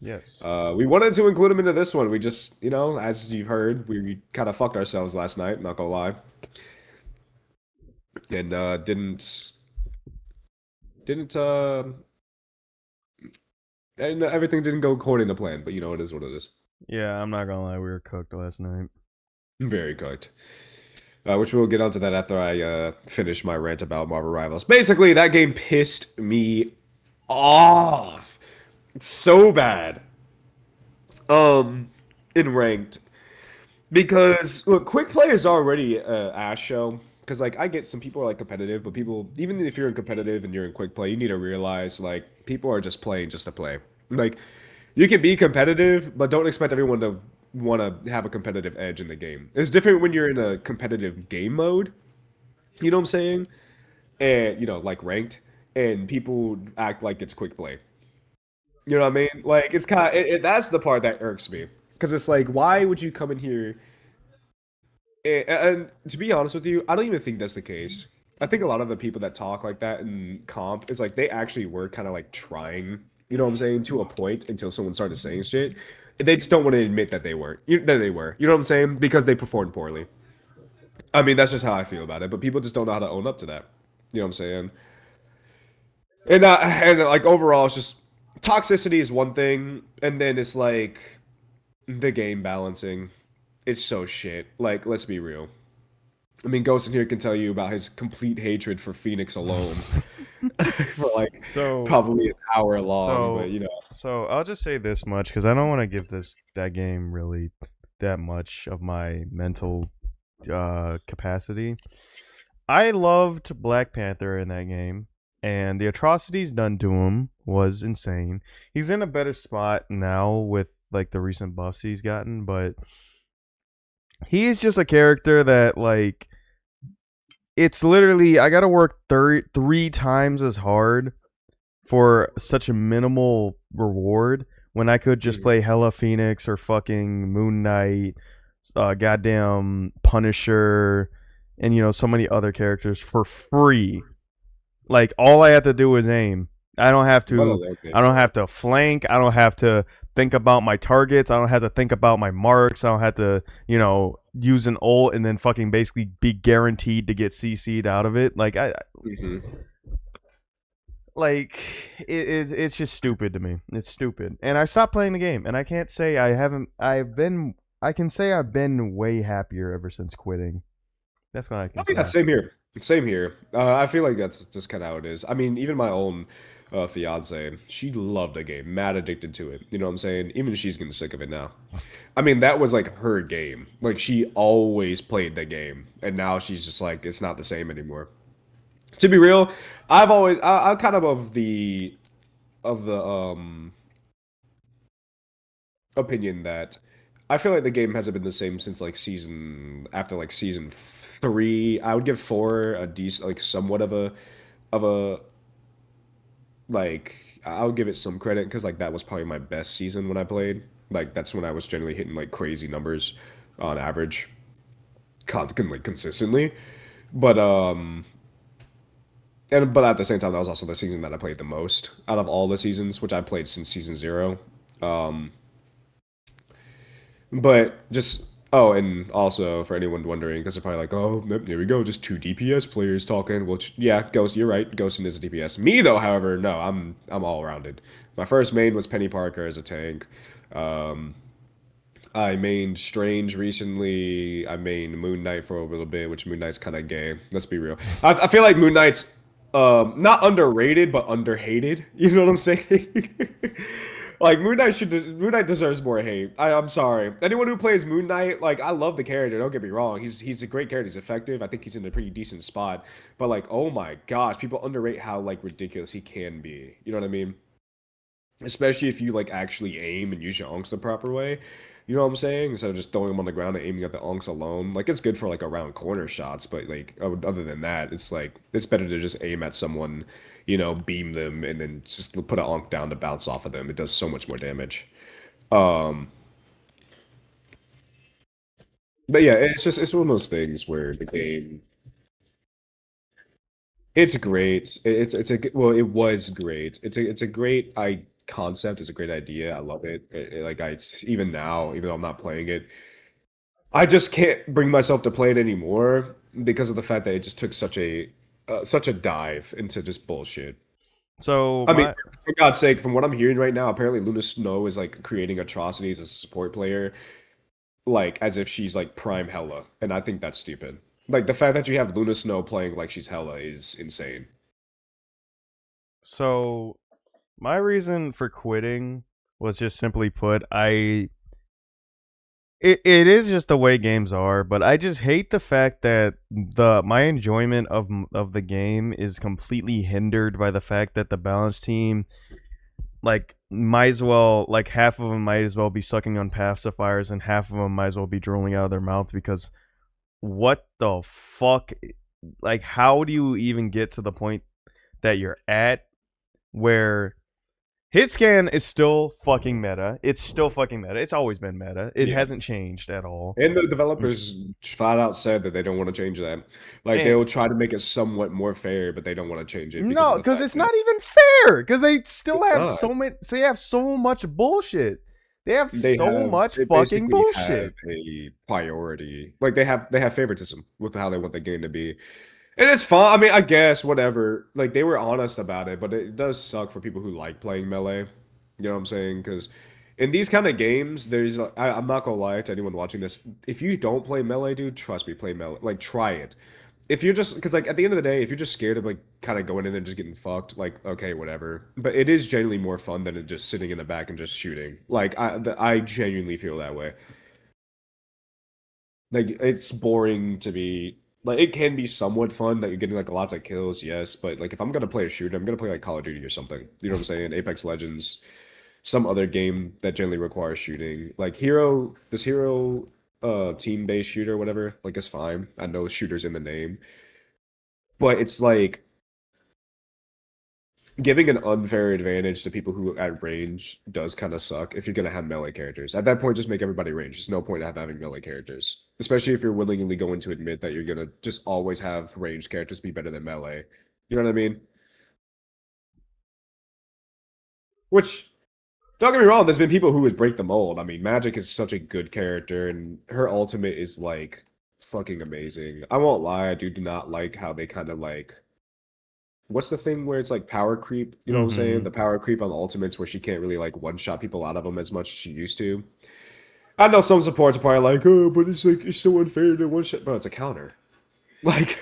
Yes. We wanted to include him into this one. We just, as you heard, we kind of fucked ourselves last night. Not gonna lie, and and everything didn't go according to plan. But it is what it is. Yeah, I'm not gonna lie, we were cooked last night. Very cooked. Which we'll get onto that after I finish my rant about Marvel Rivals. Basically, that game pissed me off so bad. In ranked, because look, quick play is already a ass show. Because like I get some people are like competitive, but people, even if you're in competitive and you're in quick play, you need to realize like people are just playing just to play. Like you can be competitive, but don't expect everyone to want to have a competitive edge in the game. It's different when you're in a competitive game mode. You know what I'm saying? And like ranked, and people act like it's quick play. You know what I mean? Like it's kind of that's the part that irks me because it's like, why would you come in here? And to be honest with you, I don't even think that's the case. I think a lot of the people that talk like that in comp is like they actually were kind of like trying. You know what I'm saying? To a point until someone started saying shit. They just don't want to admit that they weren't. That they were. You know what I'm saying? Because they performed poorly. I mean, that's just how I feel about it. But people just don't know how to own up to that. You know what I'm saying? And like overall, it's just toxicity is one thing, and then it's like the game balancing. It's so shit. Like, let's be real. I mean, Ghost in here can tell you about his complete hatred for Phoenix alone for like So probably an hour long. so- but So I'll just say this much because I don't want to give that game really that much of my mental capacity. I loved Black Panther in that game, and the atrocities done to him was insane. He's in a better spot now with like the recent buffs he's gotten, but he's just a character that like it's literally I gotta work three times as hard for such a minimal reward when I could just play hella Phoenix or fucking Moon Knight, goddamn Punisher, and so many other characters for free. Like all I have to do is aim. I don't have to flank. I don't have to think about my targets. I don't have to think about my marks. I don't have to, use an ult and then fucking basically be guaranteed to get CC'd out of it. Like it's just stupid to me. It's stupid. And I stopped playing the game, and I can't say I haven't. I can say I've been way happier ever since quitting. That's what I can say. Yeah, same here. Same here. I feel like that's just kind of how it is. I mean, even my own fiance, she loved the game, mad addicted to it. You know what I'm saying? Even she's getting sick of it now. I mean, that was like her game. Like she always played the game, and now she's just like, it's not the same anymore. To be real, I'm kind of the opinion that I feel like the game hasn't been the same since like season 3. I would give 4 a decent, like somewhat of a like I'll give it some credit because like that was probably my best season when I played. Like that's when I was generally hitting like crazy numbers on average, like consistently. But but at the same time, that was also the season that I played the most out of all the seasons, which I played since season 0. Um, but just and also for anyone wondering, because they're probably like, oh, yep, here we go, just two DPS players talking. Well, yeah, Ghost, you're right. Ghostin is a DPS. Me though, however, no, I'm all rounded. My first main was Penny Parker as a tank. Um, I mained Strange recently. I mained Moon Knight for a little bit, which Moon Knight's kind of gay. Let's be real. I feel like Moon Knight's not underrated, but underhated. You know what I'm saying? Like Moon Knight deserves more hate. I'm sorry. Anyone who plays Moon Knight, like I love the character. Don't get me wrong. He's a great character. He's effective. I think he's in a pretty decent spot. But like, oh my gosh, people underrate how like ridiculous he can be. You know what I mean? Especially if you like actually aim and use your onks the proper way. You know what I'm saying? Instead of just throwing them on the ground and aiming at the onks alone. Like it's good for like around corner shots, but like other than that, it's like it's better to just aim at someone, beam them and then just put an onk down to bounce off of them. It does so much more damage. Um, but yeah, it's one of those things where the game it's great. Well, it was great. It's a great concept. It's a great idea. I love it. Like even now, even though I'm not playing it, I just can't bring myself to play it anymore because of the fact that it just took such a dive into just bullshit. So I mean, my for God's sake, from what I'm hearing right now, apparently Luna Snow is like creating atrocities as a support player, like as if she's like prime Hella, and I think that's stupid. Like the fact that you have Luna Snow playing like she's Hella is insane. so my reason for quitting was just simply put, it is just the way games are, but I just hate the fact that the my enjoyment of the game is completely hindered by the fact that the balance team like might as well like half of them might as well be sucking on pacifiers and half of them might as well be drooling out of their mouth because what the fuck, like how do you even get to the point that you're at where hit scan is still fucking meta. It's still fucking meta. It's always been meta. It Yeah. hasn't changed at all. And the developers flat out said that they don't want to change that. Like they And will try to make it somewhat more fair, but they don't want to change it because of no, the because fact it's that not even fair. Because they still it's have not. so many. They have so much bullshit. They have so much They fucking basically have bullshit. a priority. Like they have favoritism with how they want the game to be. And it's fun. I mean, I guess whatever. Like they were honest about it, but it does suck for people who like playing melee. You know what I'm saying? Because in these kind of games, I'm not gonna lie to anyone watching this. If you don't play melee, dude, trust me, play melee. Like try it. If you're just because like at the end of the day, if you're just scared of like kind of going in there and just getting fucked, like okay, whatever. But it is genuinely more fun than it just sitting in the back and just shooting. Like I genuinely feel that way. Like it's boring to be like it can be somewhat fun that you're getting like lots of kills, yes, but like if I'm gonna play a shooter, I'm gonna play like Call of Duty or something. You know what I'm saying? Apex Legends, some other game that generally requires shooting. Like Hero team-based shooter, whatever, like it's fine. I know the shooter's in the name. But it's like giving an unfair advantage to people who at range does kind of suck if you're gonna have melee characters. At that point, just make everybody range. There's no point of having melee characters, especially if you're willingly going to admit that you're gonna just always have ranged characters be better than melee. You know what I mean? Which don't get me wrong, there's been people who would break the mold. I mean, Magic is such a good character, and her ultimate is like fucking amazing. I won't lie, I do not like how they kind of like what's the thing where it's like power creep? You know what I'm saying? Mm-hmm. The power creep on the ultimates where she can't really like one shot people out of them as much as she used to. I know some supports are probably like, oh, but it's like it's so unfair to one shot. But it's a counter. Like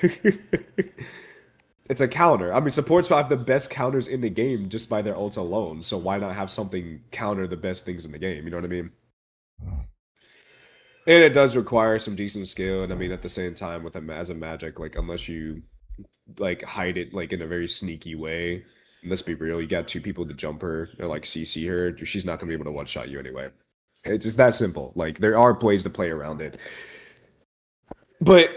it's a counter. I mean, supports have the best counters in the game just by their ults alone. So why not have something counter the best things in the game? You know what I mean? And it does require some decent skill. And I mean, at the same time, with them as a magic, like unless you like hide it like in a very sneaky way. And let's be real, you got two people to jump her or like CC her, she's not gonna be able to one shot you anyway. It's just that simple. Like there are ways to play around it. But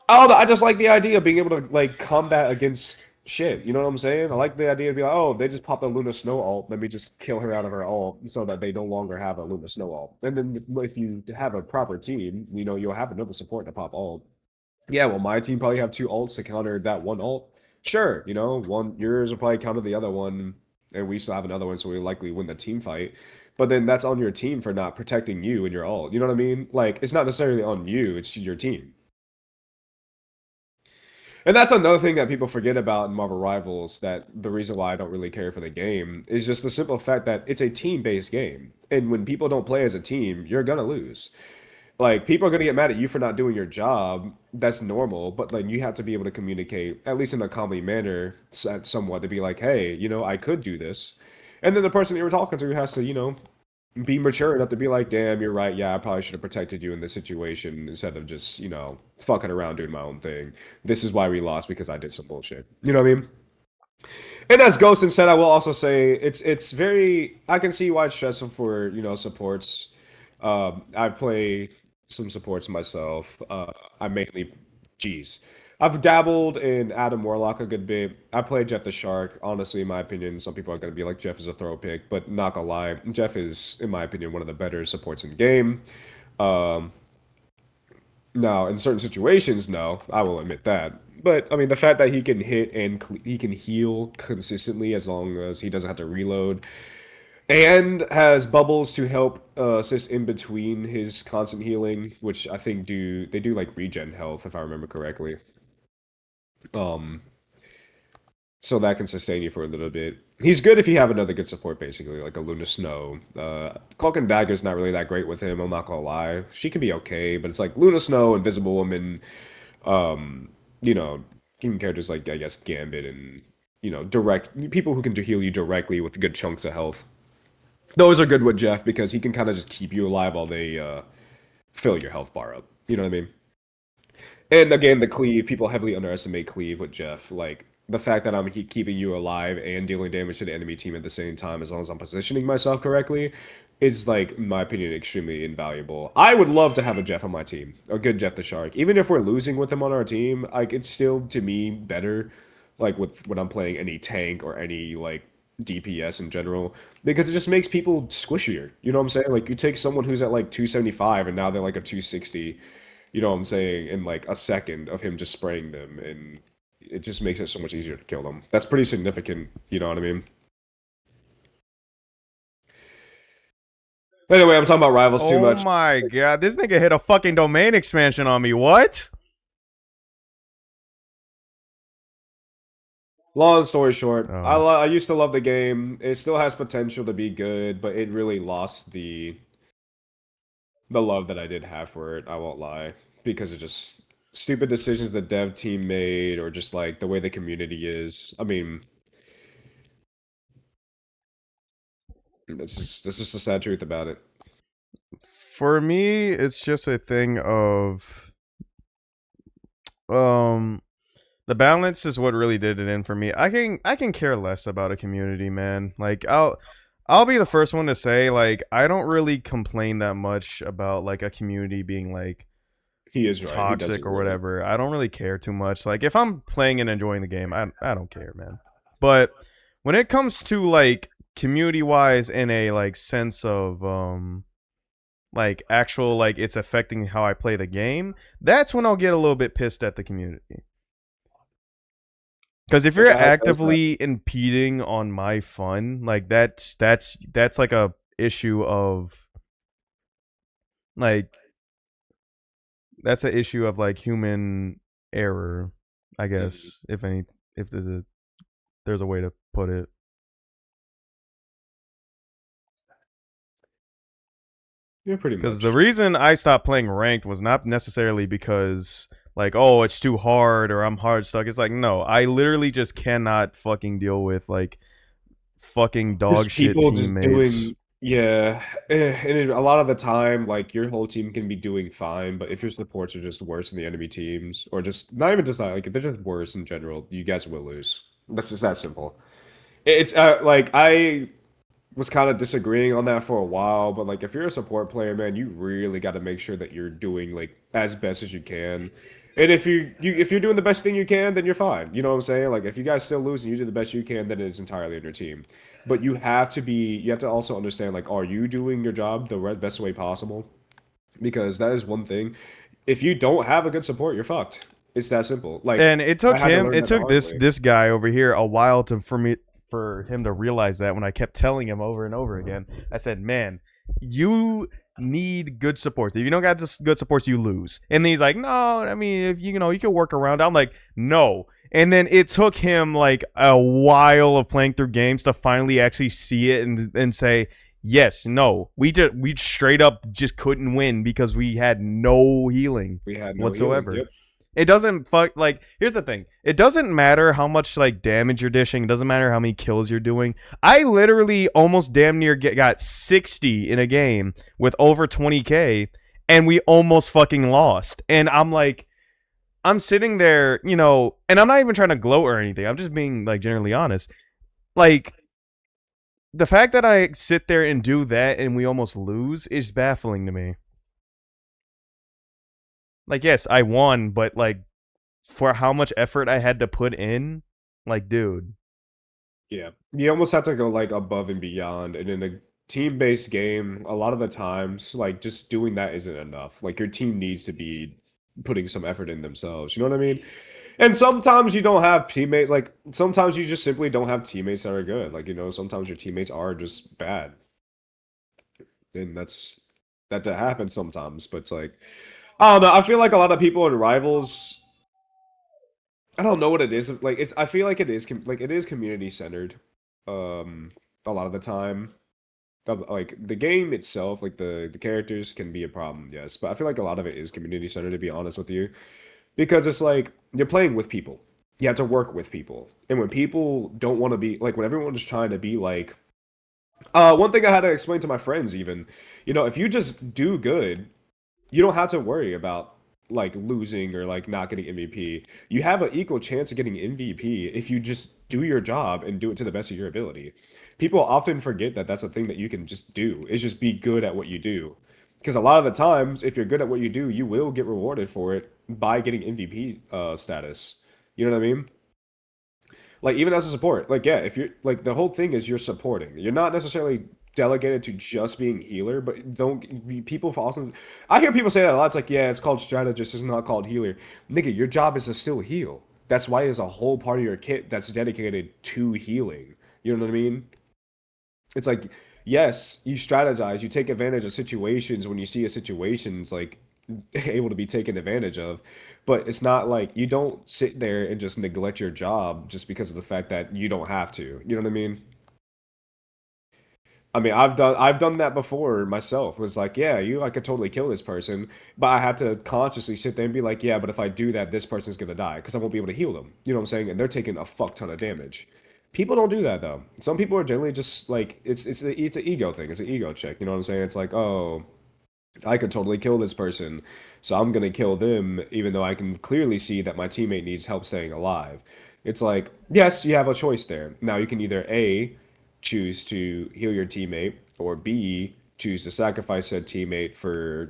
I don't know, I just like the idea of being able to like combat against shit, you know what I'm saying? I like the idea to be like, oh, they just popped a Luna Snow ult. Let me just kill her out of her ult so that they no longer have a Luna Snow ult. And then if you have a proper team, you'll have another support to pop ult. Yeah, well, my team probably have two ults to counter that one ult. Sure, one yours will probably counter the other one, and we still have another one, so we likely win the team fight. But then that's on your team for not protecting you and your ult. You know what I mean? Like, it's not necessarily on you, it's your team. And that's another thing that people forget about in Marvel Rivals, that the reason why I don't really care for the game is just the simple fact that it's a team-based game. And when people don't play as a team, you're gonna lose. Like, people are gonna get mad at you for not doing your job. That's normal, but like you have to be able to communicate, at least in a calmly manner, somewhat to be like, hey, I could do this. And then the person that you were talking to has to, be mature enough to be like, damn, you're right. Yeah, I probably should have protected you in this situation instead of just, fucking around doing my own thing. This is why we lost, because I did some bullshit. You know what I mean? And as Ghostin said, I will also say it's very. I can see why it's stressful for supports. I play some supports myself. I mainly, geez, I've dabbled in Adam Warlock a good bit. I play Jeff the Shark. Honestly, in my opinion, some people are going to be like Jeff is a throw pick, but not gonna lie, Jeff is, in my opinion, one of the better supports in the game. Um, Now, in certain situations, no, I will admit that. But I mean, the fact that he can hit and he can heal consistently as long as he doesn't have to reload, and has bubbles to help assist in between his constant healing, which I think they do like regen health if I remember correctly. Um, so that can sustain you for a little bit. He's good if you have another good support, basically, like a Luna Snow. Cloak and Dagger's not really that great with him, I'm not gonna lie. She can be okay, but it's like Luna Snow, Invisible Woman, um, you know, even characters like, I guess, Gambit and, direct people who can heal you directly with good chunks of health. Those are good with Jeff because he can kind of just keep you alive while they fill your health bar up. You know what I mean? And again, the cleave, people heavily underestimate cleave with Jeff. Like, the fact that I'm keeping you alive and dealing damage to the enemy team at the same time, as long as I'm positioning myself correctly, is, like, in my opinion, extremely invaluable. I would love to have a Jeff on my team, a good Jeff the Shark. Even if we're losing with him on our team, like, it's still, to me, better, like, with when I'm playing any tank or any, like, DPS in general, because it just makes people squishier. You know what I'm saying? Like, you take someone who's at, like, 275, and now they're, like, a 260, you know what I'm saying, in like a second of him just spraying them, and it just makes it so much easier to kill them. That's pretty significant, you know what I mean? Anyway, I'm talking about rivals too Oh much. my god, this nigga hit a fucking domain expansion on me. What? Long story short, Oh. I used to love the game. It still has potential to be good, but it really lost the love that I did have for it. I won't lie, because of just stupid decisions the dev team made, or just like the way the community is. I mean, that's just the sad truth about it. For me, it's just a thing of um the balance is what really did it in for me. I can care less about a community, man. Like I'll be the first one to say, like, I don't really complain that much about like a community being like He is right. He toxic doesn't or really. whatever. I don't really care too much. Like if I'm playing and enjoying the game, I don't care, man. But when it comes to like community wise in a like sense of like actual like it's affecting how I play the game, that's when I'll get a little bit pissed at the community. Because if The you're guy does that. actively impeding on my fun, like that's like a issue of like that's an issue of like human error, I Mhm. guess, if there's a way to put it. Yeah, pretty Because the much. reason I stopped playing ranked was not necessarily because like, oh, it's too hard or I'm hard stuck. It's like, no, I literally just cannot fucking deal with like fucking dog Just shit people just teammates. doing, yeah, and a lot of the time, like your whole team can be doing fine, but if your supports are just worse than the enemy teams, or just not even just that, like if they're just worse in general, you guys will lose. That's just that simple. It's like I was kind of disagreeing on that for a while, but like if you're a support player, man, you really got to make sure that you're doing like as best as you can. And if you're doing the best thing you can, then you're fine. You know what I'm saying? Like if you guys still lose and you do the best you can, then it's entirely on your team. But you have to also understand like, are you doing your job the best way possible? Because that is one thing. If you don't have a good support, you're fucked. It's that simple. Like And I had to learn it that the took hard way. this guy over here a while for him to realize that when I kept telling him over and over again. I said, "Man, you need good support. If you don't got this good support, you lose." And he's like, "No, I mean, if you know, you can work around." I'm like, "No." And then it took him like a while of playing through games to finally actually see it and say, "Yes, no. We straight up just couldn't win because we had no healing We had no healing. whatsoever." Yep. It doesn't fuck like here's the thing. It doesn't matter how much like damage you're dishing. It doesn't matter how many kills you're doing. I literally almost damn near got 60 in a game with over 20k and we almost fucking lost. And I'm like I'm sitting there, you know, and I'm not even trying to gloat or anything. I'm just being like generally honest. Like the fact that I sit there and do that and we almost lose is baffling to me. Like yes, I won, but like for how much effort I had to put in, like, dude. Yeah. You almost have to go like above and beyond. And in a team-based game, a lot of the times, like just doing that isn't enough. Like your team needs to be putting some effort in themselves. You know what I mean? And sometimes you don't have teammates, like sometimes you just simply don't have teammates that are good. Like, sometimes your teammates are just bad. And that happens sometimes, but it's like I don't know. I feel like a lot of people in Rivals, I don't know what it is. Like I feel like it is community centered. A lot of the time. Like the game itself, like the characters can be a problem, yes, but I feel like a lot of it is community centered, to be honest with you, because it's like you're playing with people. You have to work with people, and when people don't want to be like, when everyone is trying to be like, one thing I had to explain to my friends, even, if you just do good, you don't have to worry about like losing or like not getting MVP. You have an equal chance of getting MVP if you just do your job and do it to the best of your ability. People often forget that that's a thing that you can just do, is just be good at what you do. Because a lot of the times, if you're good at what you do, you will get rewarded for it by getting MVP status. You know what I mean? Like even as a support, like yeah, if you're like the whole thing is you're supporting. You're not necessarily delegated to just being healer, but people often I hear people say that a lot. It's like, yeah, it's called strategist, it's not called healer. Nigga, your job is to still heal. That's why there's a whole part of your kit that's dedicated to healing. You know what I mean? It's like, yes, you strategize, you take advantage of situations when you see a situation's like able to be taken advantage of, but it's not like you don't sit there and just neglect your job just because of the fact that you don't have to. You know what I mean? I mean, I've done that before myself. It was like, yeah, I could totally kill this person, but I had to consciously sit there and be like, yeah, but if I do that, this person's gonna die because I won't be able to heal them. You know what I'm saying? And they're taking a fuck ton of damage. People don't do that though. Some people are generally just like it's an ego thing. It's an ego check. You know what I'm saying? It's like, oh, I could totally kill this person, so I'm gonna kill them, even though I can clearly see that my teammate needs help staying alive. It's like, yes, you have a choice there. Now you can either A, choose to heal your teammate, or B, choose to sacrifice said teammate for,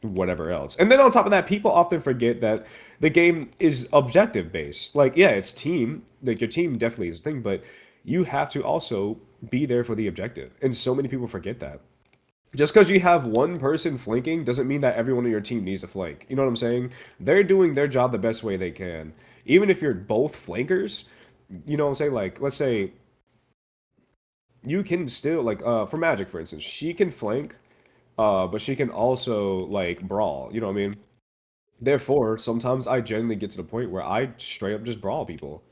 whatever else. And then on top of that, people often forget that the game is objective based. Like, yeah, it's team, like your team definitely is a thing, but you have to also be there for the objective. And so many people forget that. Just because you have one person flanking doesn't mean that everyone on your team needs to flank. You know what I'm saying? They're doing their job the best way they can. Even if you're both flankers, you know what I'm saying? Like, let's say you can still, like, for Magic, for instance, she can flank, but she can also, like, brawl. You know what I mean? Therefore, sometimes I genuinely get to the point where I straight up just brawl people.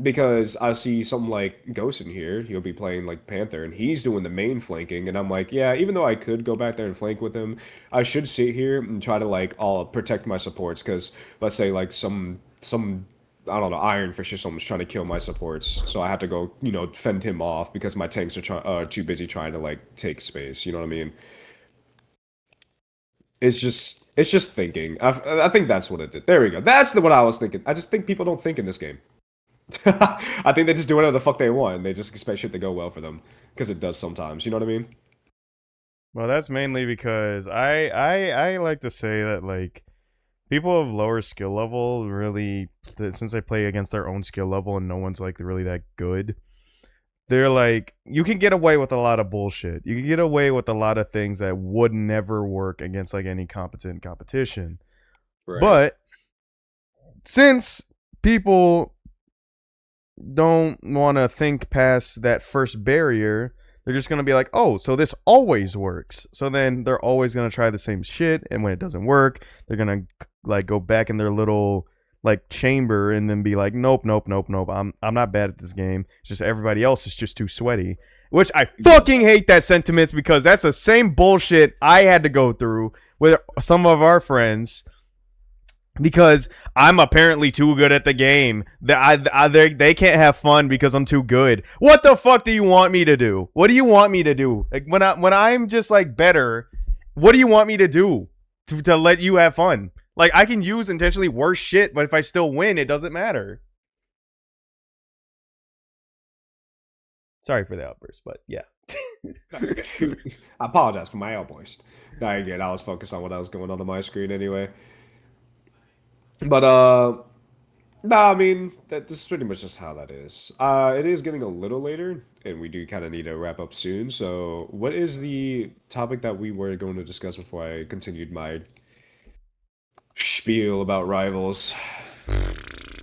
Because I see something like Ghost in here, he'll be playing like Panther, and he's doing the main flanking, and I'm like, yeah, even though I could go back there and flank with him, I should sit here and try to like all protect my supports. Because let's say like some I don't know, Iron Fish or someone's trying to kill my supports, so I have to go, fend him off because my tanks are too busy trying to like take space. You know what I mean? It's just thinking. I think that's what it did. There we go. That's what I was thinking. I just think people don't think in this game. I think they just do whatever the fuck they want. They just expect shit to go well for them because it does sometimes. You know what I mean? Well, that's mainly because I like to say that like people of lower skill level really, since they play against their own skill level and no one's like really that good, they're like, you can get away with a lot of bullshit. You can get away with a lot of things that would never work against like any competent competition. Right. But since people don't want to think past that first barrier, they're just going to be like, oh, so this always works. So then they're always going to try the same shit. And when it doesn't work, they're going to like go back in their little like chamber and then be like, nope. I'm not bad at this game. It's just everybody else is just too sweaty. Which I fucking hate that sentiment, because that's the same bullshit I had to go through with some of our friends, because I'm apparently too good at the game. They can't have fun because I'm too good. What the fuck do you want me to do? What do you want me to do? Like when I'm just like better, what do you want me to do to let you have fun? Like I can use intentionally worse shit, but if I still win, it doesn't matter. Sorry for the outburst, but yeah. I apologize for my outburst. No, again, I was focused on what I was going on my screen anyway. But no, I mean this is pretty much just how that is. It is getting a little later, and we do kind of need to wrap up soon. So, what is the topic that we were going to discuss before I continued my spiel about rivals?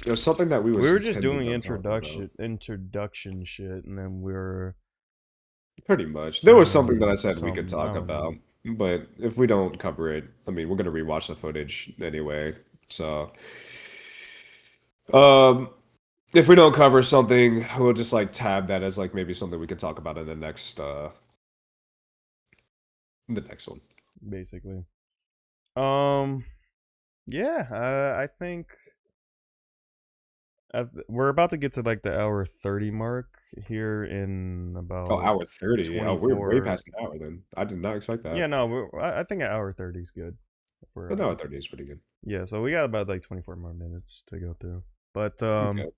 It was something that we We were just doing intending on talking about. introduction shit, and then we're Pretty much. There was something that I saying said we could something, I talk don't know. about, but if we don't cover it, I mean, we're gonna rewatch the footage anyway. So, um, if we don't cover something, we'll just like tab that as like maybe something we could talk about in the next one. Basically. Yeah, I think we're about to get to like the hour 30 mark here in Oh, about hour 30. Oh, we're way 24. past an hour then. I did not expect Yeah, that. no, I think an hour 30 is good. For But no, 30 is pretty good. yeah, so we got about like 24 more minutes to go through. But Okay.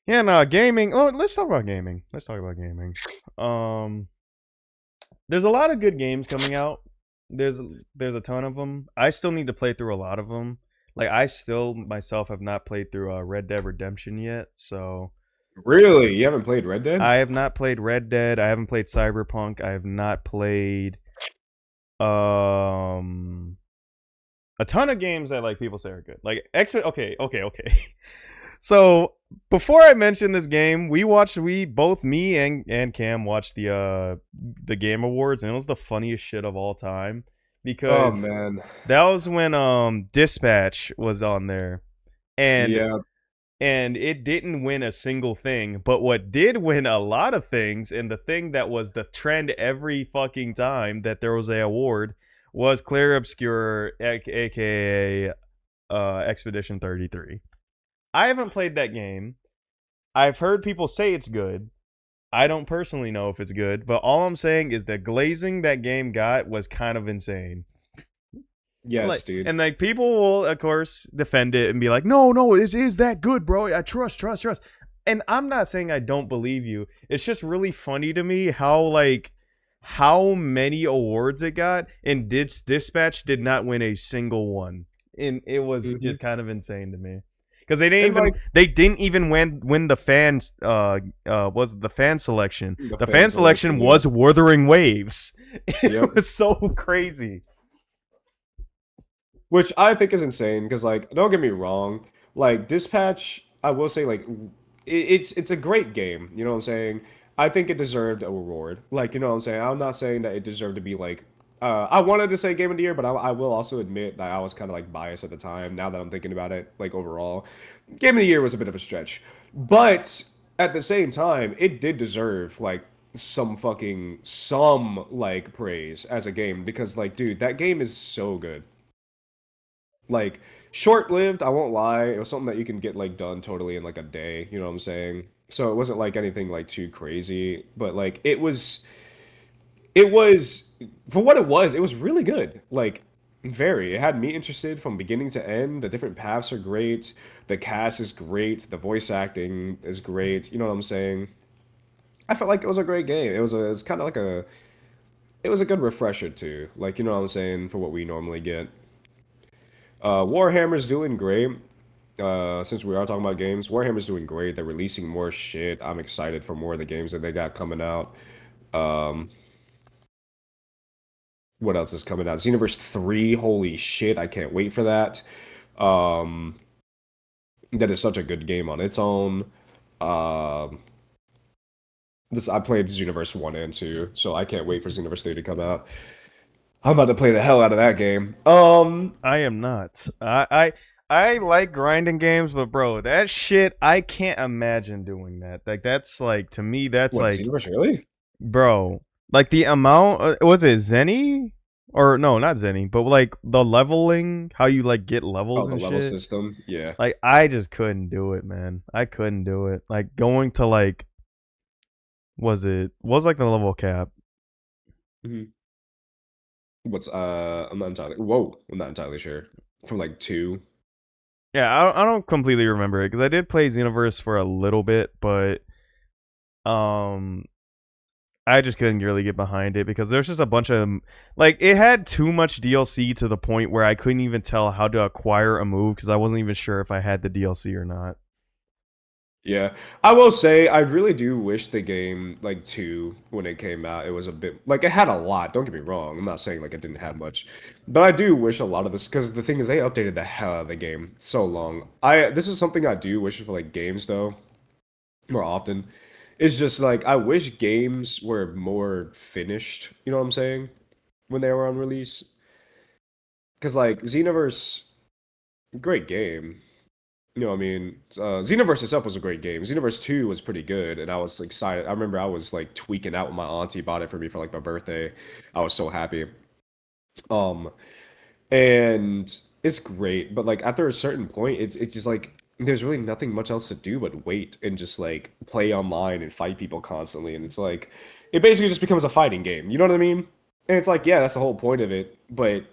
yeah, no, gaming. Oh, let's talk about gaming. There's a lot of good games coming out. There's a ton of them. I still need to play through a lot of them. Like I still myself have not played through Red Dead Redemption yet, so Really? You haven't played Red Dead? I have not played Red Dead. I haven't played Cyberpunk. I have not played um a ton of games that like people say are good. Like okay. So before I mention this game, we both me and Cam watched the Game Awards, and it was the funniest shit of all time, Oh because man. that was when Dispatch was on there, and Yeah. it didn't win a single thing, but what did win a lot of things, and the thing that was the trend every fucking time that there was a award, was Clair Obscur, aka Expedition 33. I haven't played that game. I've heard people say it's good. I don't personally know if it's good, but all I'm saying is the glazing that game got was kind of insane. Yes, dude. And like people will of course defend it and be like, no, it is that good, bro. I trust. And I'm not saying I don't believe you. It's just really funny to me how many awards it got, and Dispatch did not win a single one. And it was Mhm. just kind of insane to me. Because they And didn't even win the fans was the fan selection. The The fan fan selection, selection yeah. was Wuthering Waves. It Yep. was so crazy. Which I think is insane because, like, don't get me wrong, like Dispatch, I will say, like, it's a great game. You know what I'm saying? I think it deserved a reward. Like, you know what I'm saying? I'm not saying that it deserved to be like. I wanted to say Game of the Year, but I will also admit that I was kind of like biased at the time. Now that I'm thinking about it, like overall, Game of the Year was a bit of a stretch, but at the same time, it did deserve like some like praise as a game because like, dude, that game is so good. Like short-lived, I won't lie. It was something that you can get like done totally in like a day, you know what I'm saying? So it wasn't like anything like too crazy, but like it was for what it was really good. Like very. It had me interested from beginning to end. The different paths are great. The cast is great. The voice acting is great. You know what I'm saying? I felt like it was a great game. It's kind of like it was a good refresher too. Like, you know what I'm saying, for what we normally get. Warhammer's doing great. Since we are talking about games, Warhammer's doing great. They're releasing more shit. I'm excited for more of the games that they got coming out. Um, what else is coming out? Xenoverse 3, holy shit, I can't wait for that. Um, that is such a good game on its own. Um, this I played Xenoverse 1 and 2, so I can't wait for Xenoverse 3 to come out. I'm about to play the hell out of that game. I am not. I like grinding games, but bro, that shit I can't imagine doing that. Like that's like to me that's What, like Xenoverse really? bro, like the amount was it Zenny or no, not Zenny, but like the leveling, how you like get Oh, levels the and level shit. system. Yeah. Like I just couldn't do it, man. I couldn't do it. Like going to like was like the level cap. Mhm. What's I'm not entirely. Whoa, I'm not entirely sure. From like 2. Yeah, I don't completely remember it because I did play Xenoverse for a little bit, but um I just couldn't really get behind it because there's just a bunch of like it had too much DLC to the point where I couldn't even tell how to acquire a move because I wasn't even sure if I had the DLC or not. Yeah, I will say I really do wish the game like 2 when it came out, it was a bit like it had a lot. Don't get me wrong. I'm not saying like it didn't have much, but I do wish a lot of this because the thing is they updated the hell out of the game so long. I This is something I do wish for like games though more often. It's just like I wish games were more finished. You know what I'm saying? When they were on release, because like Xenoverse, great game. You know what I mean? Xenoverse itself was a great game. Xenoverse 2 was pretty good, and I was excited. I remember I was like tweaking out when my auntie bought it for me for like my birthday. I was so happy. Um, and it's great, but like after a certain point, it's just like there's really nothing much else to do but wait and just like play online and fight people constantly. And it's like it basically just becomes a fighting game. You know what I mean? And it's like, yeah, that's the whole point of it. But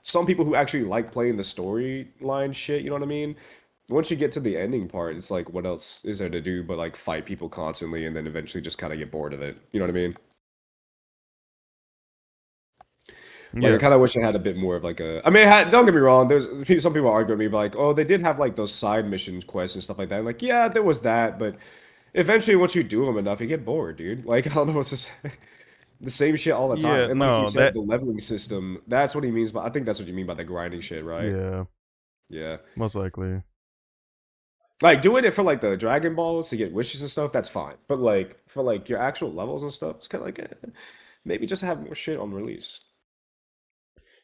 some people who actually like playing the storyline shit, you know what I mean? Once you get to the ending part, it's like, what else is there to do but like fight people constantly and then eventually just kind of get bored of it. You know what I mean? Like, I Yeah. kind of wish I had a bit more of like a. I mean, don't get me wrong. Some people argue with me, but like, oh, they did have like those side mission quests and stuff like that. I'm like, yeah, there was that, but eventually, once you do them enough, you get bored, dude. Like, I don't know what's to say. The same shit all the time. Yeah, And like you no, said, that the leveling system, that's what he means by I think that's what you mean by the grinding shit, right? yeah, Yeah. most likely. Like doing it for like the Dragon Balls to get wishes and stuff, that's fine. But like for like your actual levels and stuff, it's kind of like maybe just have more shit on release.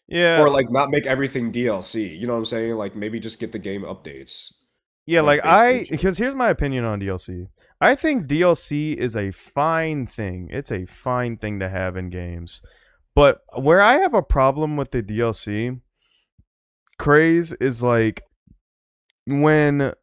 Yeah, Or like not make everything DLC. You know what I'm saying? Like maybe just get the game updates. yeah, Like like base game shit. because here's my opinion on DLC. I think DLC is a fine thing. It's a fine thing to have in games. But where I have a problem with the DLC craze is like when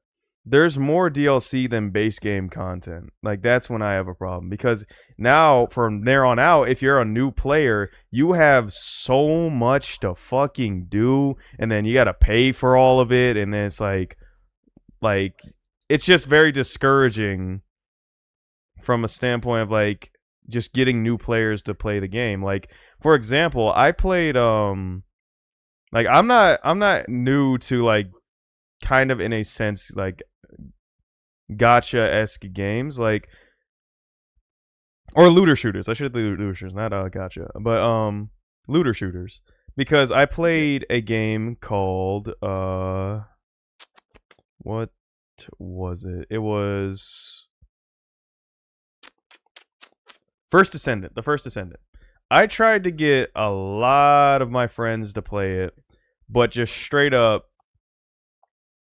there's more DLC than base game content. Like that's when I have a problem because now from there on out, if you're a new player, you have so much to fucking do, and then you gotta pay for all of it, and then it's like it's just very discouraging from a standpoint of like just getting new players to play the game. Like for example, I played like I'm not new to like kind of in a sense like gotcha-esque games like or looter shooters. I should say looter shooters, not gotcha. But looter shooters because I Yeah. played a game called what was it? It was First Descendant, the First Descendant. I tried to get a lot of my friends to play it, but just straight up,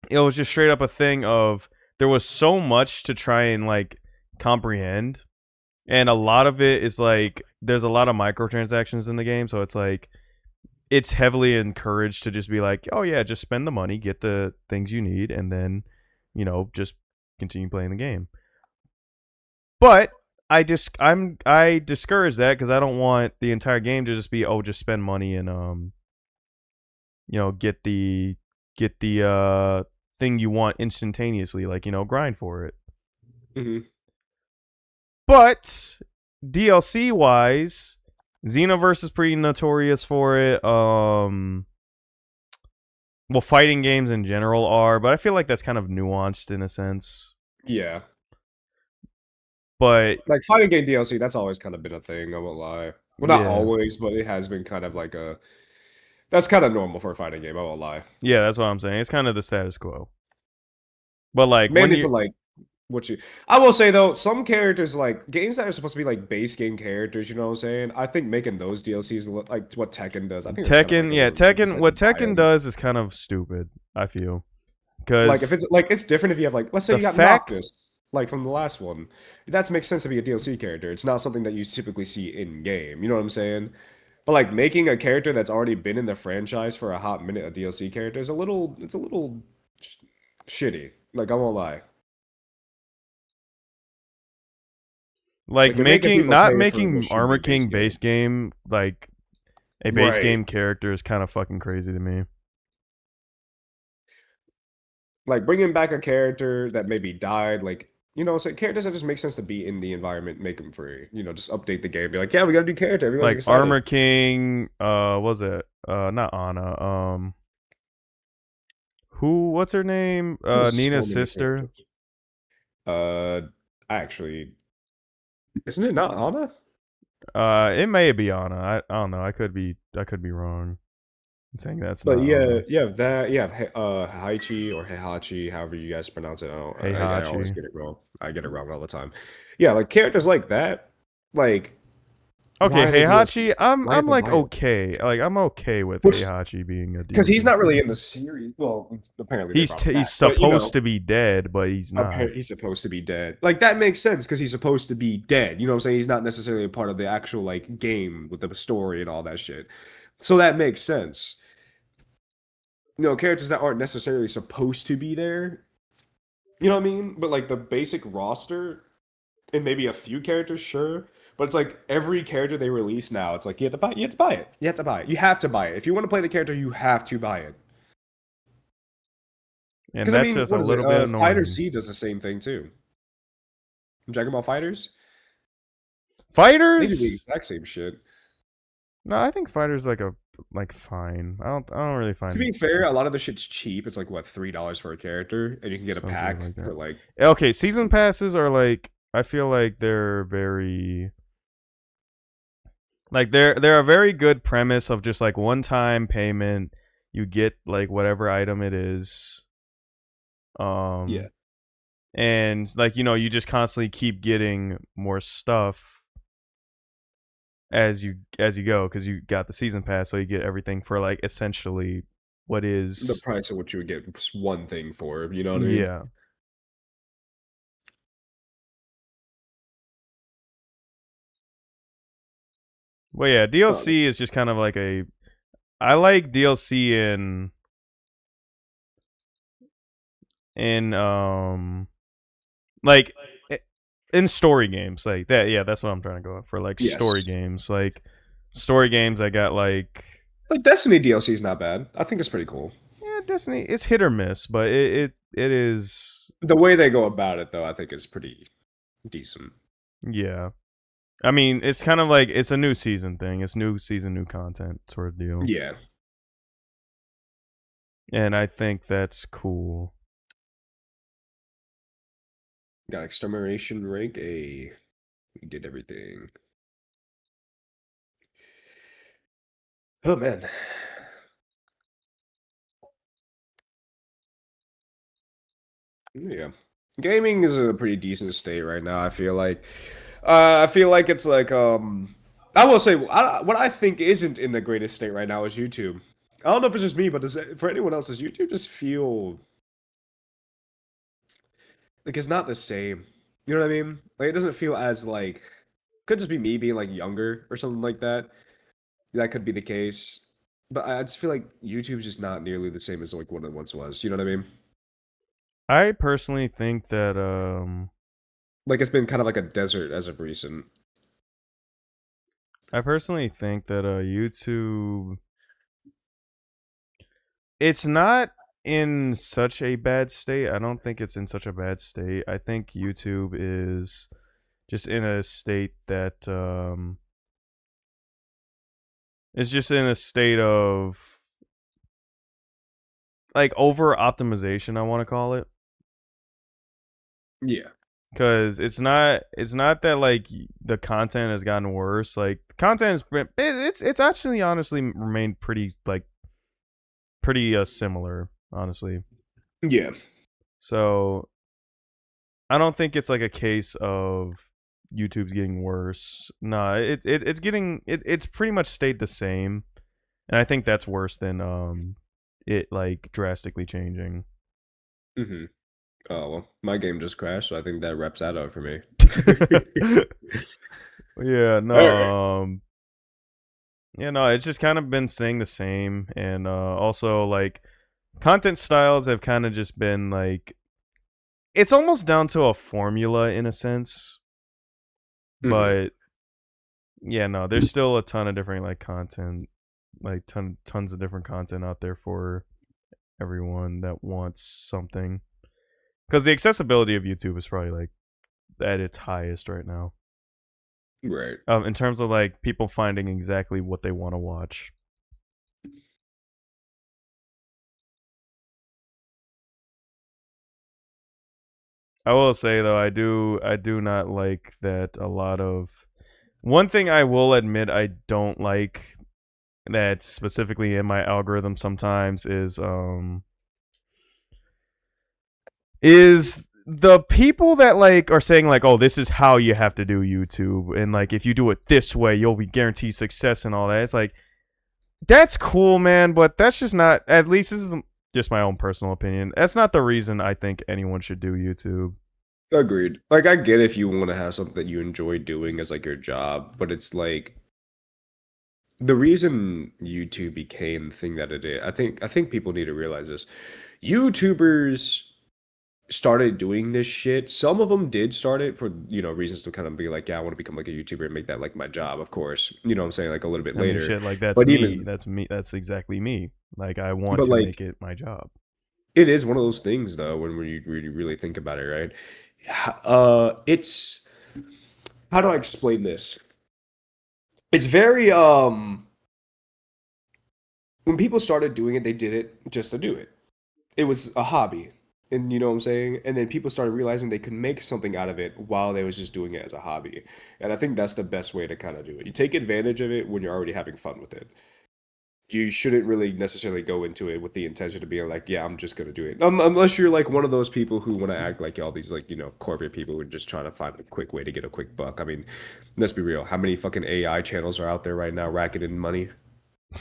it was just straight up a thing of there was so much to try and like comprehend, and a lot of it is like there's a lot of microtransactions in the game, so it's like it's heavily encouraged to just be like, oh yeah, just spend the money, get the things you need, and then just continue playing the game. But I discourage that because I don't want the entire game to just be just spend money and get the thing you want instantaneously, like grind for it. Hmm. But DLC wise, Xenoverse is pretty notorious for it. well, fighting games in general are, but I feel like that's kind of nuanced in a sense. Yeah, But like fighting game DLC, that's always kind of been a thing. I won't lie. Well, not yeah, always, but it has been kind of like a. That's kind of normal for a fighting game. I won't lie. yeah, that's what I'm saying. It's kind of the status quo. But like when Mainly you for like what you. I will say though, some characters like games that are supposed to be like base game characters. You know what I'm saying? I think making those DLCs like what Tekken does. I think it's kind of like Tekken, a yeah, little cheap Tekken. instead What of buy Tekken 'em. does is kind of stupid. I feel Like if because it's like it's different if you have like let's say the you got fact, Noctis like from the last one. That makes sense to be a DLC character. It's not something that you typically see in game. You know what I'm saying? But like making a character that's already been in the franchise for a hot minute a DLC character is a little it's a little shitty. Like I won't lie. like Like you're making making people not pay for what making should Armor be base King game. base game like a base Right. game character is kind of fucking crazy to me. Like bringing back a character that maybe died, like you know, so characters that just make sense to be in the environment, make them free. You know, just update the game, be like, yeah, we got a new character. Everyone's Like excited. Armor King, was it not Anna? Who? What's her name? There's so Nina's many sister. characters. Actually, isn't it not Anna? It may be Anna. I don't know. I could be wrong in saying that's But not yeah, Anna. you have that. You have Heichi or Heihachi, however you guys pronounce it. I always Heihachi. get it wrong. I get it wrong all the time. Yeah, like characters like that. Like, Okay, why are they DLC? Heihachi. I'm Why have I'm to like buy it? okay. Like I'm okay with Which Heihachi being a because he's DLC. not really in the series. Well, apparently they brought him He's back, but you supposed know, to be dead, but he's not. he's supposed to be dead. Like that makes sense because he's supposed to be dead. You know what I'm saying? He's not necessarily a part of the actual like game with the story and all that shit. So that makes sense. You know, characters that aren't necessarily supposed to be there. You know what I mean? But like the basic roster and maybe a few characters, sure. But it's like every character they release now, it's like you have to buy. You have to buy it. You have to buy it. You have to buy it. If you want to play the character, you have to buy it. And Because I that's mean, just a what is it? little bit Fighter annoying. Z does the same thing too. Dragon Ball Fighters, they do the Fighters? exact same shit. No, I think Fighters like fine. I don't really To find be fair, a lot of the shit's cheap. It's like what $3 for a character, and you can get a something pack like that. for like Okay, season passes are like I feel like they're very like they're a very good premise of just like one time payment. You get like whatever item it is. yeah. And like you just constantly keep getting more stuff as you go because you got the season pass, so you get everything for like essentially what The is price of what you would get one thing for. You know what I mean? yeah. Well, yeah, Uh, DLC is just kind of like a. I like DLC in like in story games like that. Yeah, that's what I'm trying to go for. Like story yes. games, like story games. I got like Like Destiny DLC is not bad. I think it's pretty cool. yeah, Destiny. It's hit or miss, but it is The way they go about it, though, I think is pretty decent. yeah. I mean, it's kind of like it's a new season thing. It's new season, new content sort of deal, Yeah. and I think that's cool. Got extermination rank A. We did everything. Oh man. Yeah. Gaming is in a pretty decent state right now, I feel like. I feel like it's like I will say what I think isn't in the greatest state right now is YouTube. I don't know if it's just me, but for anyone else, does YouTube just feel like it's not the same? You know what I mean? Like it doesn't feel as like could just be me being like younger or something like that. That could be the case. But I just feel like YouTube's just not nearly the same as like what it once was. You know what I mean? I personally think that Like it's been kind of like a desert as of recent. YouTube it's not in such a bad state. I don't think it's in such a bad state. I think YouTube is just in a state that it's just in a state of like over optimization, I want to call it. Yeah. Because it's not that like the content has gotten worse. Like content has been it's actually honestly remained pretty similar, honestly. Yeah. So I don't think it's like a case of YouTube's getting worse. No, it's pretty much stayed the same, and I think that's worse than it like drastically changing. Mm-hmm. Oh well, my game just crashed, so I think that wraps that up for me. Yeah, All right. no, yeah, no, it's just kind of been staying the same, and also like content styles have kind of just been like it's almost down to a formula in a sense, Mm-hmm. but yeah, no, there's still a ton of different like content, like tons of different content out there for everyone that wants something. Because the accessibility of YouTube is probably like at its highest right now. Right. In terms of like people finding exactly what they want to watch. I will say though, I do not like that a lot of. One thing I will admit I don't like that specifically in my algorithm sometimes is the people that like are saying like, oh, this is how you have to do YouTube, and like if you do it this way you'll be guaranteed success and all that. It's like that's cool, man, but that's just not, at least this is just my own personal opinion, that's not the reason I think anyone should do YouTube. Agreed. Like I get if you want to have something that you enjoy doing as like your job, but it's like the reason YouTube became the thing that it is. I think people need to realize this. YouTubers started doing this shit. Some of them did start it for, reasons to kind of be like, yeah, I want to become like a YouTuber and make that like my job, of course. You know what I'm saying? Like a little bit I mean, later. shit, like that's But me. even That's me. That's exactly me. Like I want but to like make it my job. it is one of those things though when we really think about it, right? It's how do I explain this? It's very when people started doing it, they did it just to do it. It was a hobby. And you know what I'm saying? And then people started realizing they could make something out of it while they was just doing it as a hobby. And I think that's the best way to kind of do it. You take advantage of it when you're already having fun with it. You shouldn't really necessarily go into it with the intention of being like, yeah, I'm just gonna do it. Unless you're like one of those people who want to act like all these like corporate people who are just trying to find a quick way to get a quick buck. I mean, let's be real. How many fucking AI channels are out there right now racking in money? You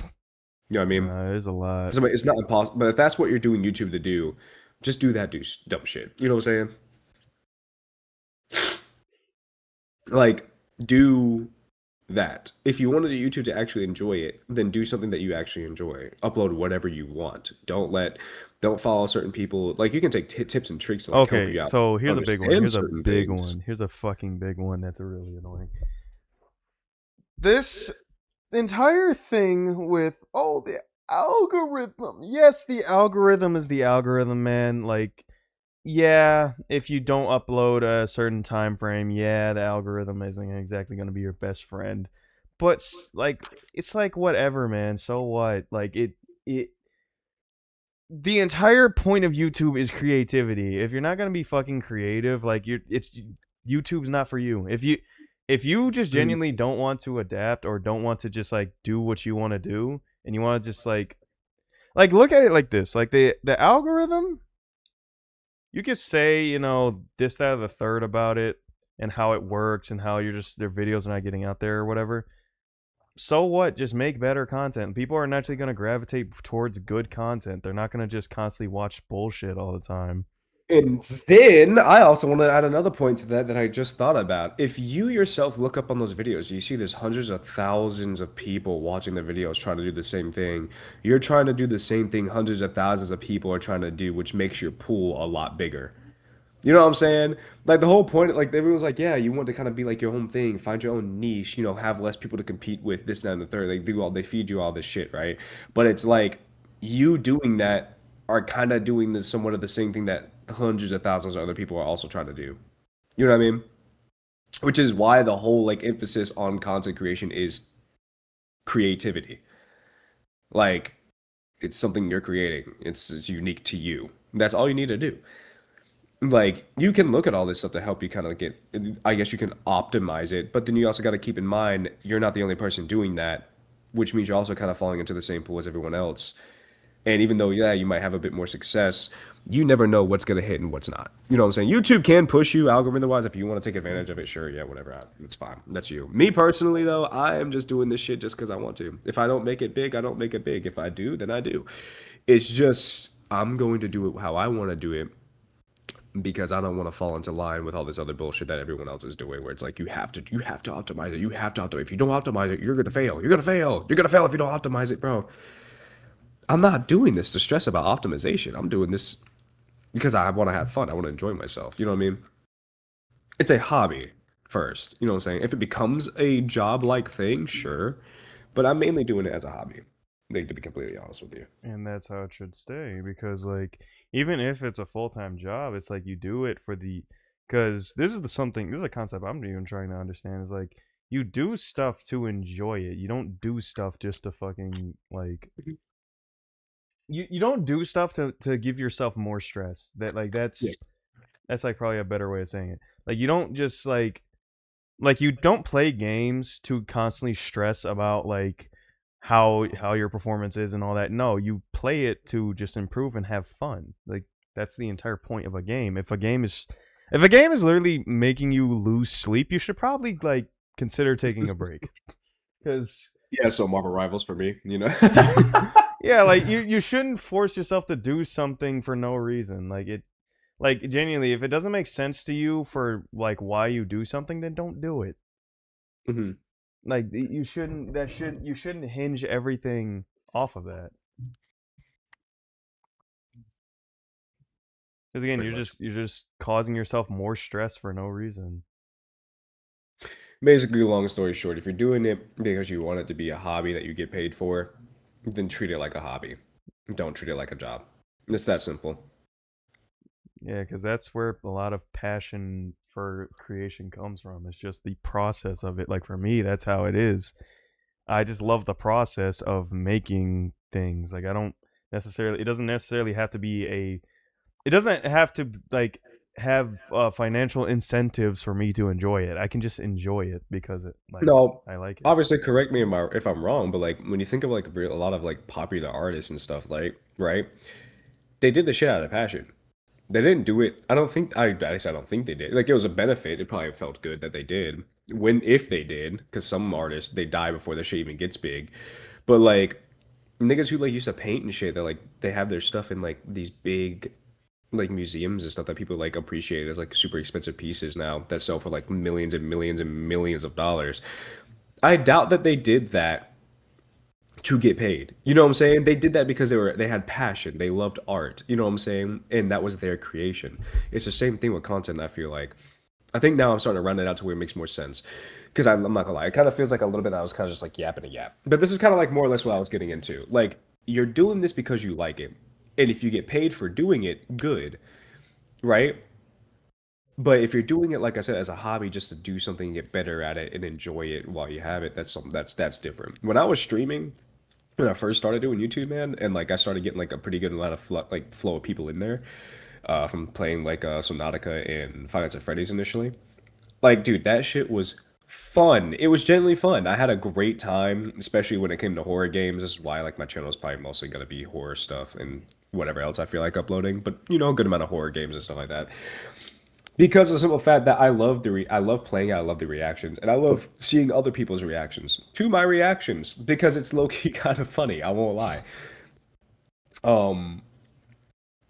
know what I mean? There's a lot. So, it's not impossible. But if that's what you're doing YouTube to do, just do that dumb shit. You know what I'm saying? Like, do that. If you wanted YouTube to actually enjoy it, then do something that you actually enjoy. Upload whatever you want. Don't follow certain people. Like you can take tips and tricks to like help Okay, you out so here's a big one. understand Here's a certain big things. one. Here's a fucking big one that's really annoying. This entire thing with the algorithm. Yes, the algorithm is the algorithm, man. Like, yeah, if you don't upload a certain time frame, yeah, the algorithm isn't exactly going to be your best friend. But like, it's like whatever, man. So what? Like it the entire point of YouTube is creativity. If you're not gonna be fucking creative, like YouTube's not for you. If you just Mm. genuinely don't want to adapt or don't want to just like do what you want to do and you want to just like look at it like this, like the algorithm, you could say this, that, or the third about it and how it works and how their videos are not getting out there or whatever. So what? Just make better content. People are naturally going to gravitate towards good content. They're not going to just constantly watch bullshit all the time. And then I also want to add another point to that I just thought about. If you yourself look up on those videos, you see there's hundreds of thousands of people watching the videos trying to do the same thing. You're trying to do the same thing hundreds of thousands of people are trying to do, which makes your pool a lot bigger. You know what I'm saying? Like the whole point, like everyone's like, yeah, you want to kind of be like your own thing, find your own niche, have less people to compete with, this, that, and the third. They feed you all this shit, right? But it's like you doing that are kind of doing this somewhat of the same thing that hundreds of thousands of other people are also trying to do. You know what I mean? Which is why the whole like emphasis on content creation is creativity. Like It's something you're creating. It's unique to you. That's all you need to do. Like you can look at all this stuff to help you kind of get, I guess you can optimize it, but then you also got to keep in mind you're not the only person doing that, which means you're also kind of falling into the same pool as everyone else. And even though, yeah, you might have a bit more success, you never know what's going to hit and what's not. You know what I'm saying? YouTube can push you algorithm wise. If you want to take advantage of it, sure, yeah, whatever. It's fine. That's you. Me personally, though, I am just doing this shit just because I want to. If I don't make it big, I don't make it big. If I do, then I do. It's just, I'm going to do it how I want to do it because I don't want to fall into line with all this other bullshit that everyone else is doing where it's like you have to optimize it. You have to optimize. If you don't optimize it, you're going to fail. You're going to fail. You're going to fail if you don't optimize it, bro. I'm not doing this to stress about optimization. I'm doing this because I want to have fun. I want to enjoy myself. You know what I mean? It's a hobby first. You know what I'm saying? If it becomes a job like thing, sure. But I'm mainly doing it as a hobby. Like, to be completely honest with you. And that's how it should stay, because like even if it's a full-time job, it's like you do it for the, because this is a concept I'm even trying to understand, is like you do stuff to enjoy it. You don't do stuff just to fucking like, you don't do stuff to give yourself more stress. That like Yeah. that's like probably a better way of saying it. Like you don't just like you don't play games to constantly stress about like how your performance is and all that. No, you play it to just improve and have fun. Like that's the entire point of a game. If a game is literally making you lose sleep, you should probably like consider taking a break. Cuz Yeah, so Marvel Rivals for me, you know? yeah, like you shouldn't force yourself to do something for no reason. Like genuinely, if it doesn't make sense to you for like why you do something, then don't do it. hmm Like you shouldn't hinge everything off of that. Because again, Pretty much. you're just causing yourself more stress for no reason. Basically, long story short, if you're doing it because you want it to be a hobby that you get paid for, then treat it like a hobby. Don't treat it like a job. It's that simple. Yeah, because that's where a lot of passion for creation comes from. It's just the process of it. Like for me, that's how it is. I just love the process of making things. Like I don't necessarily. It doesn't necessarily have to be a. It doesn't have to like have financial incentives for me to enjoy it. I can just enjoy it because it like No, I like it. obviously, correct me if I'm wrong, but like when you think of like a lot of like popular artists and stuff, like right, they did the shit out of passion. They didn't do it. I don't think I at least I don't think they did. Like it was a benefit. It probably felt good that they did. When if they did, because some artists they die before their shit even gets big. But like niggas who like used to paint and shit, they have their stuff in like these big like museums and stuff that people like appreciate as like super expensive pieces now that sell for like millions and millions and millions of dollars. I doubt that they did that to get paid. You know what I'm saying? They did that because they had passion. They loved art. You know what I'm saying? And that was their creation. It's the same thing with content, I feel like. I think now I'm starting to round it out to where it makes more sense. Because I'm not gonna lie, it kind of feels like a little bit I was kind of just like yapping a yap. But this is kind of like more or less what I was getting into. Like, you're doing this because you like it. And if you get paid for doing it, good, right? But if you're doing it, like I said, as a hobby, just to do something, get better at it, and enjoy it while you have it, that's something that's different. When I was streaming, when I first started doing YouTube, man, and like I started getting like a pretty good amount of flow of people in there, from playing like Subnautica and Five Nights at Freddy's initially. Like, dude, that shit was fun. It was genuinely fun. I had a great time, especially when it came to horror games. This is why like my channel is probably mostly gonna be horror stuff and whatever else I feel like uploading, but you know, a good amount of horror games and stuff like that. Because of the simple fact that I love playing it, I love the reactions, and I love seeing other people's reactions to my reactions because it's low key kind of funny. I won't lie. Um,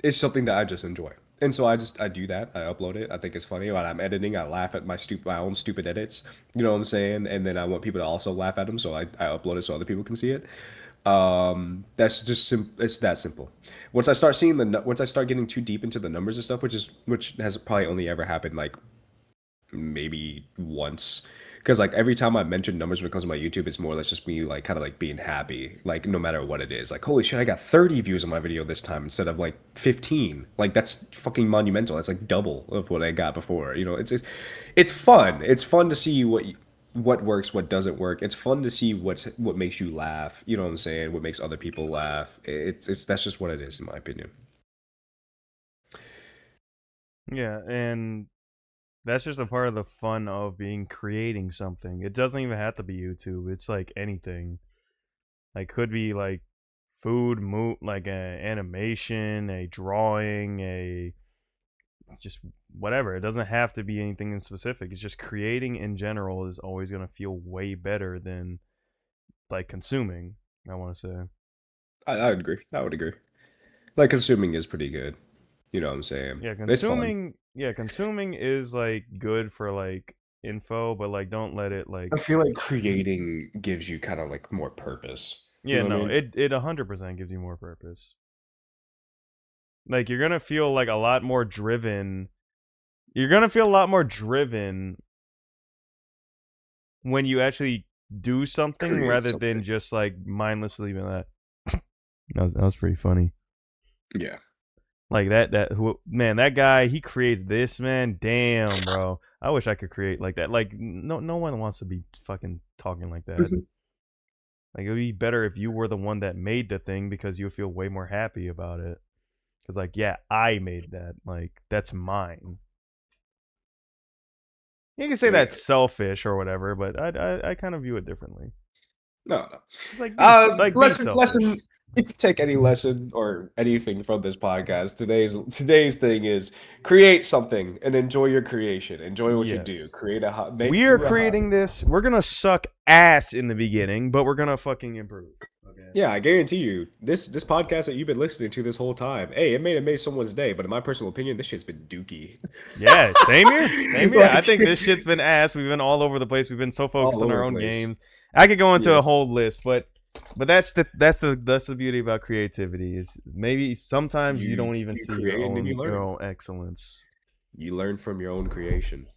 it's something that I just enjoy, and so I do that. I upload it. I think it's funny when I'm editing. I laugh at my own stupid edits. You know what I'm saying? And then I want people to also laugh at them, so I upload it so other people can see it. That's just it's that simple. Once I start getting too deep into the numbers and stuff, which has probably only ever happened like maybe once, because like every time I mention numbers when it comes to my YouTube, it's more or less just me like kind of like being happy, like no matter what it is. Like holy shit, I got 30 views on my video this time instead of like 15. Like that's fucking monumental. That's like double of what I got before. You know, it's fun. It's fun to see what works, what doesn't work. It's fun to see what makes you laugh. You know what I'm saying? What makes other people laugh. It's that's just what it is, in my opinion. Yeah, and that's just a part of the fun of creating something. It doesn't even have to be YouTube. It's like anything. Like could be like food, like an animation, a drawing, a just whatever. It doesn't have to be anything in specific. It's just creating in general is always gonna feel way better than like consuming. I want to say. I would agree. I would agree. Like consuming is pretty good. You know what I'm saying? Yeah, It's fun. consuming is like good for like info, but like don't let it like I feel like creating gives you kind of like more purpose. You yeah, know what I no, mean? it 100% gives you more purpose. Like you're gonna feel like a lot more driven. You're gonna feel a lot more driven when you actually do something Create rather something. than just like mindlessly being that. That was pretty funny. Yeah. Like that guy, he creates this, man. Damn, bro. I wish I could create like that. Like no one wants to be fucking talking like that. Like it would be better if you were the one that made the thing because you would feel way more happy about it. Cause like yeah, I made that. Like that's mine. You can say Yeah. that's selfish or whatever, but I kind of view it differently. No, no. It's like be selfish. Lesson. If you take any lesson or anything from this podcast, today's thing is create something and enjoy your creation. Enjoy what you do. Yes. Create a We are creating this. We're gonna suck ass in the beginning, but we're gonna fucking improve. Okay. Yeah, I guarantee you, this podcast that you've been listening to this whole time, hey, it may have made someone's day, but in my personal opinion, this shit's been dookie. Yeah, same here. Same here. I Like, think this shit's been ass. We've been all over the place. We've been so focused all on over our the own place. games. I could go into Yeah. a whole list, but that's the beauty about creativity is maybe sometimes you don't even you see create and then you learn. your own excellence. You learn from your own creation.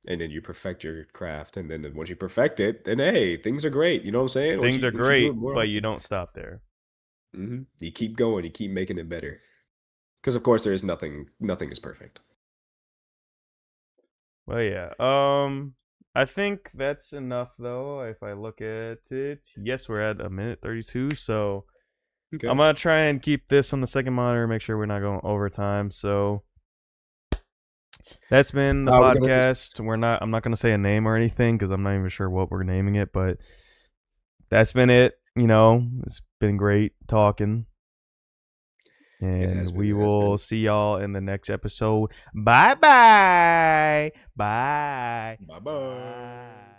And then you perfect your craft. And then once you perfect it, then hey, things are great. You know what I'm saying? Things are Once you do great, it more but you often, don't stop there. you keep going, you keep making it better. Because of course there is nothing is perfect. Well, yeah. I think that's enough though. If I look at it, yes, we're at 1:32. So Okay. I'm gonna try and keep this on the second monitor, make sure we're not going overtime. So that's been the podcast. I'm not gonna say a name or anything because I'm not even sure what we're naming it, but that's been it. You know, it's been great talking. And we will see y'all in the next episode. Bye-bye. Bye. Bye-bye.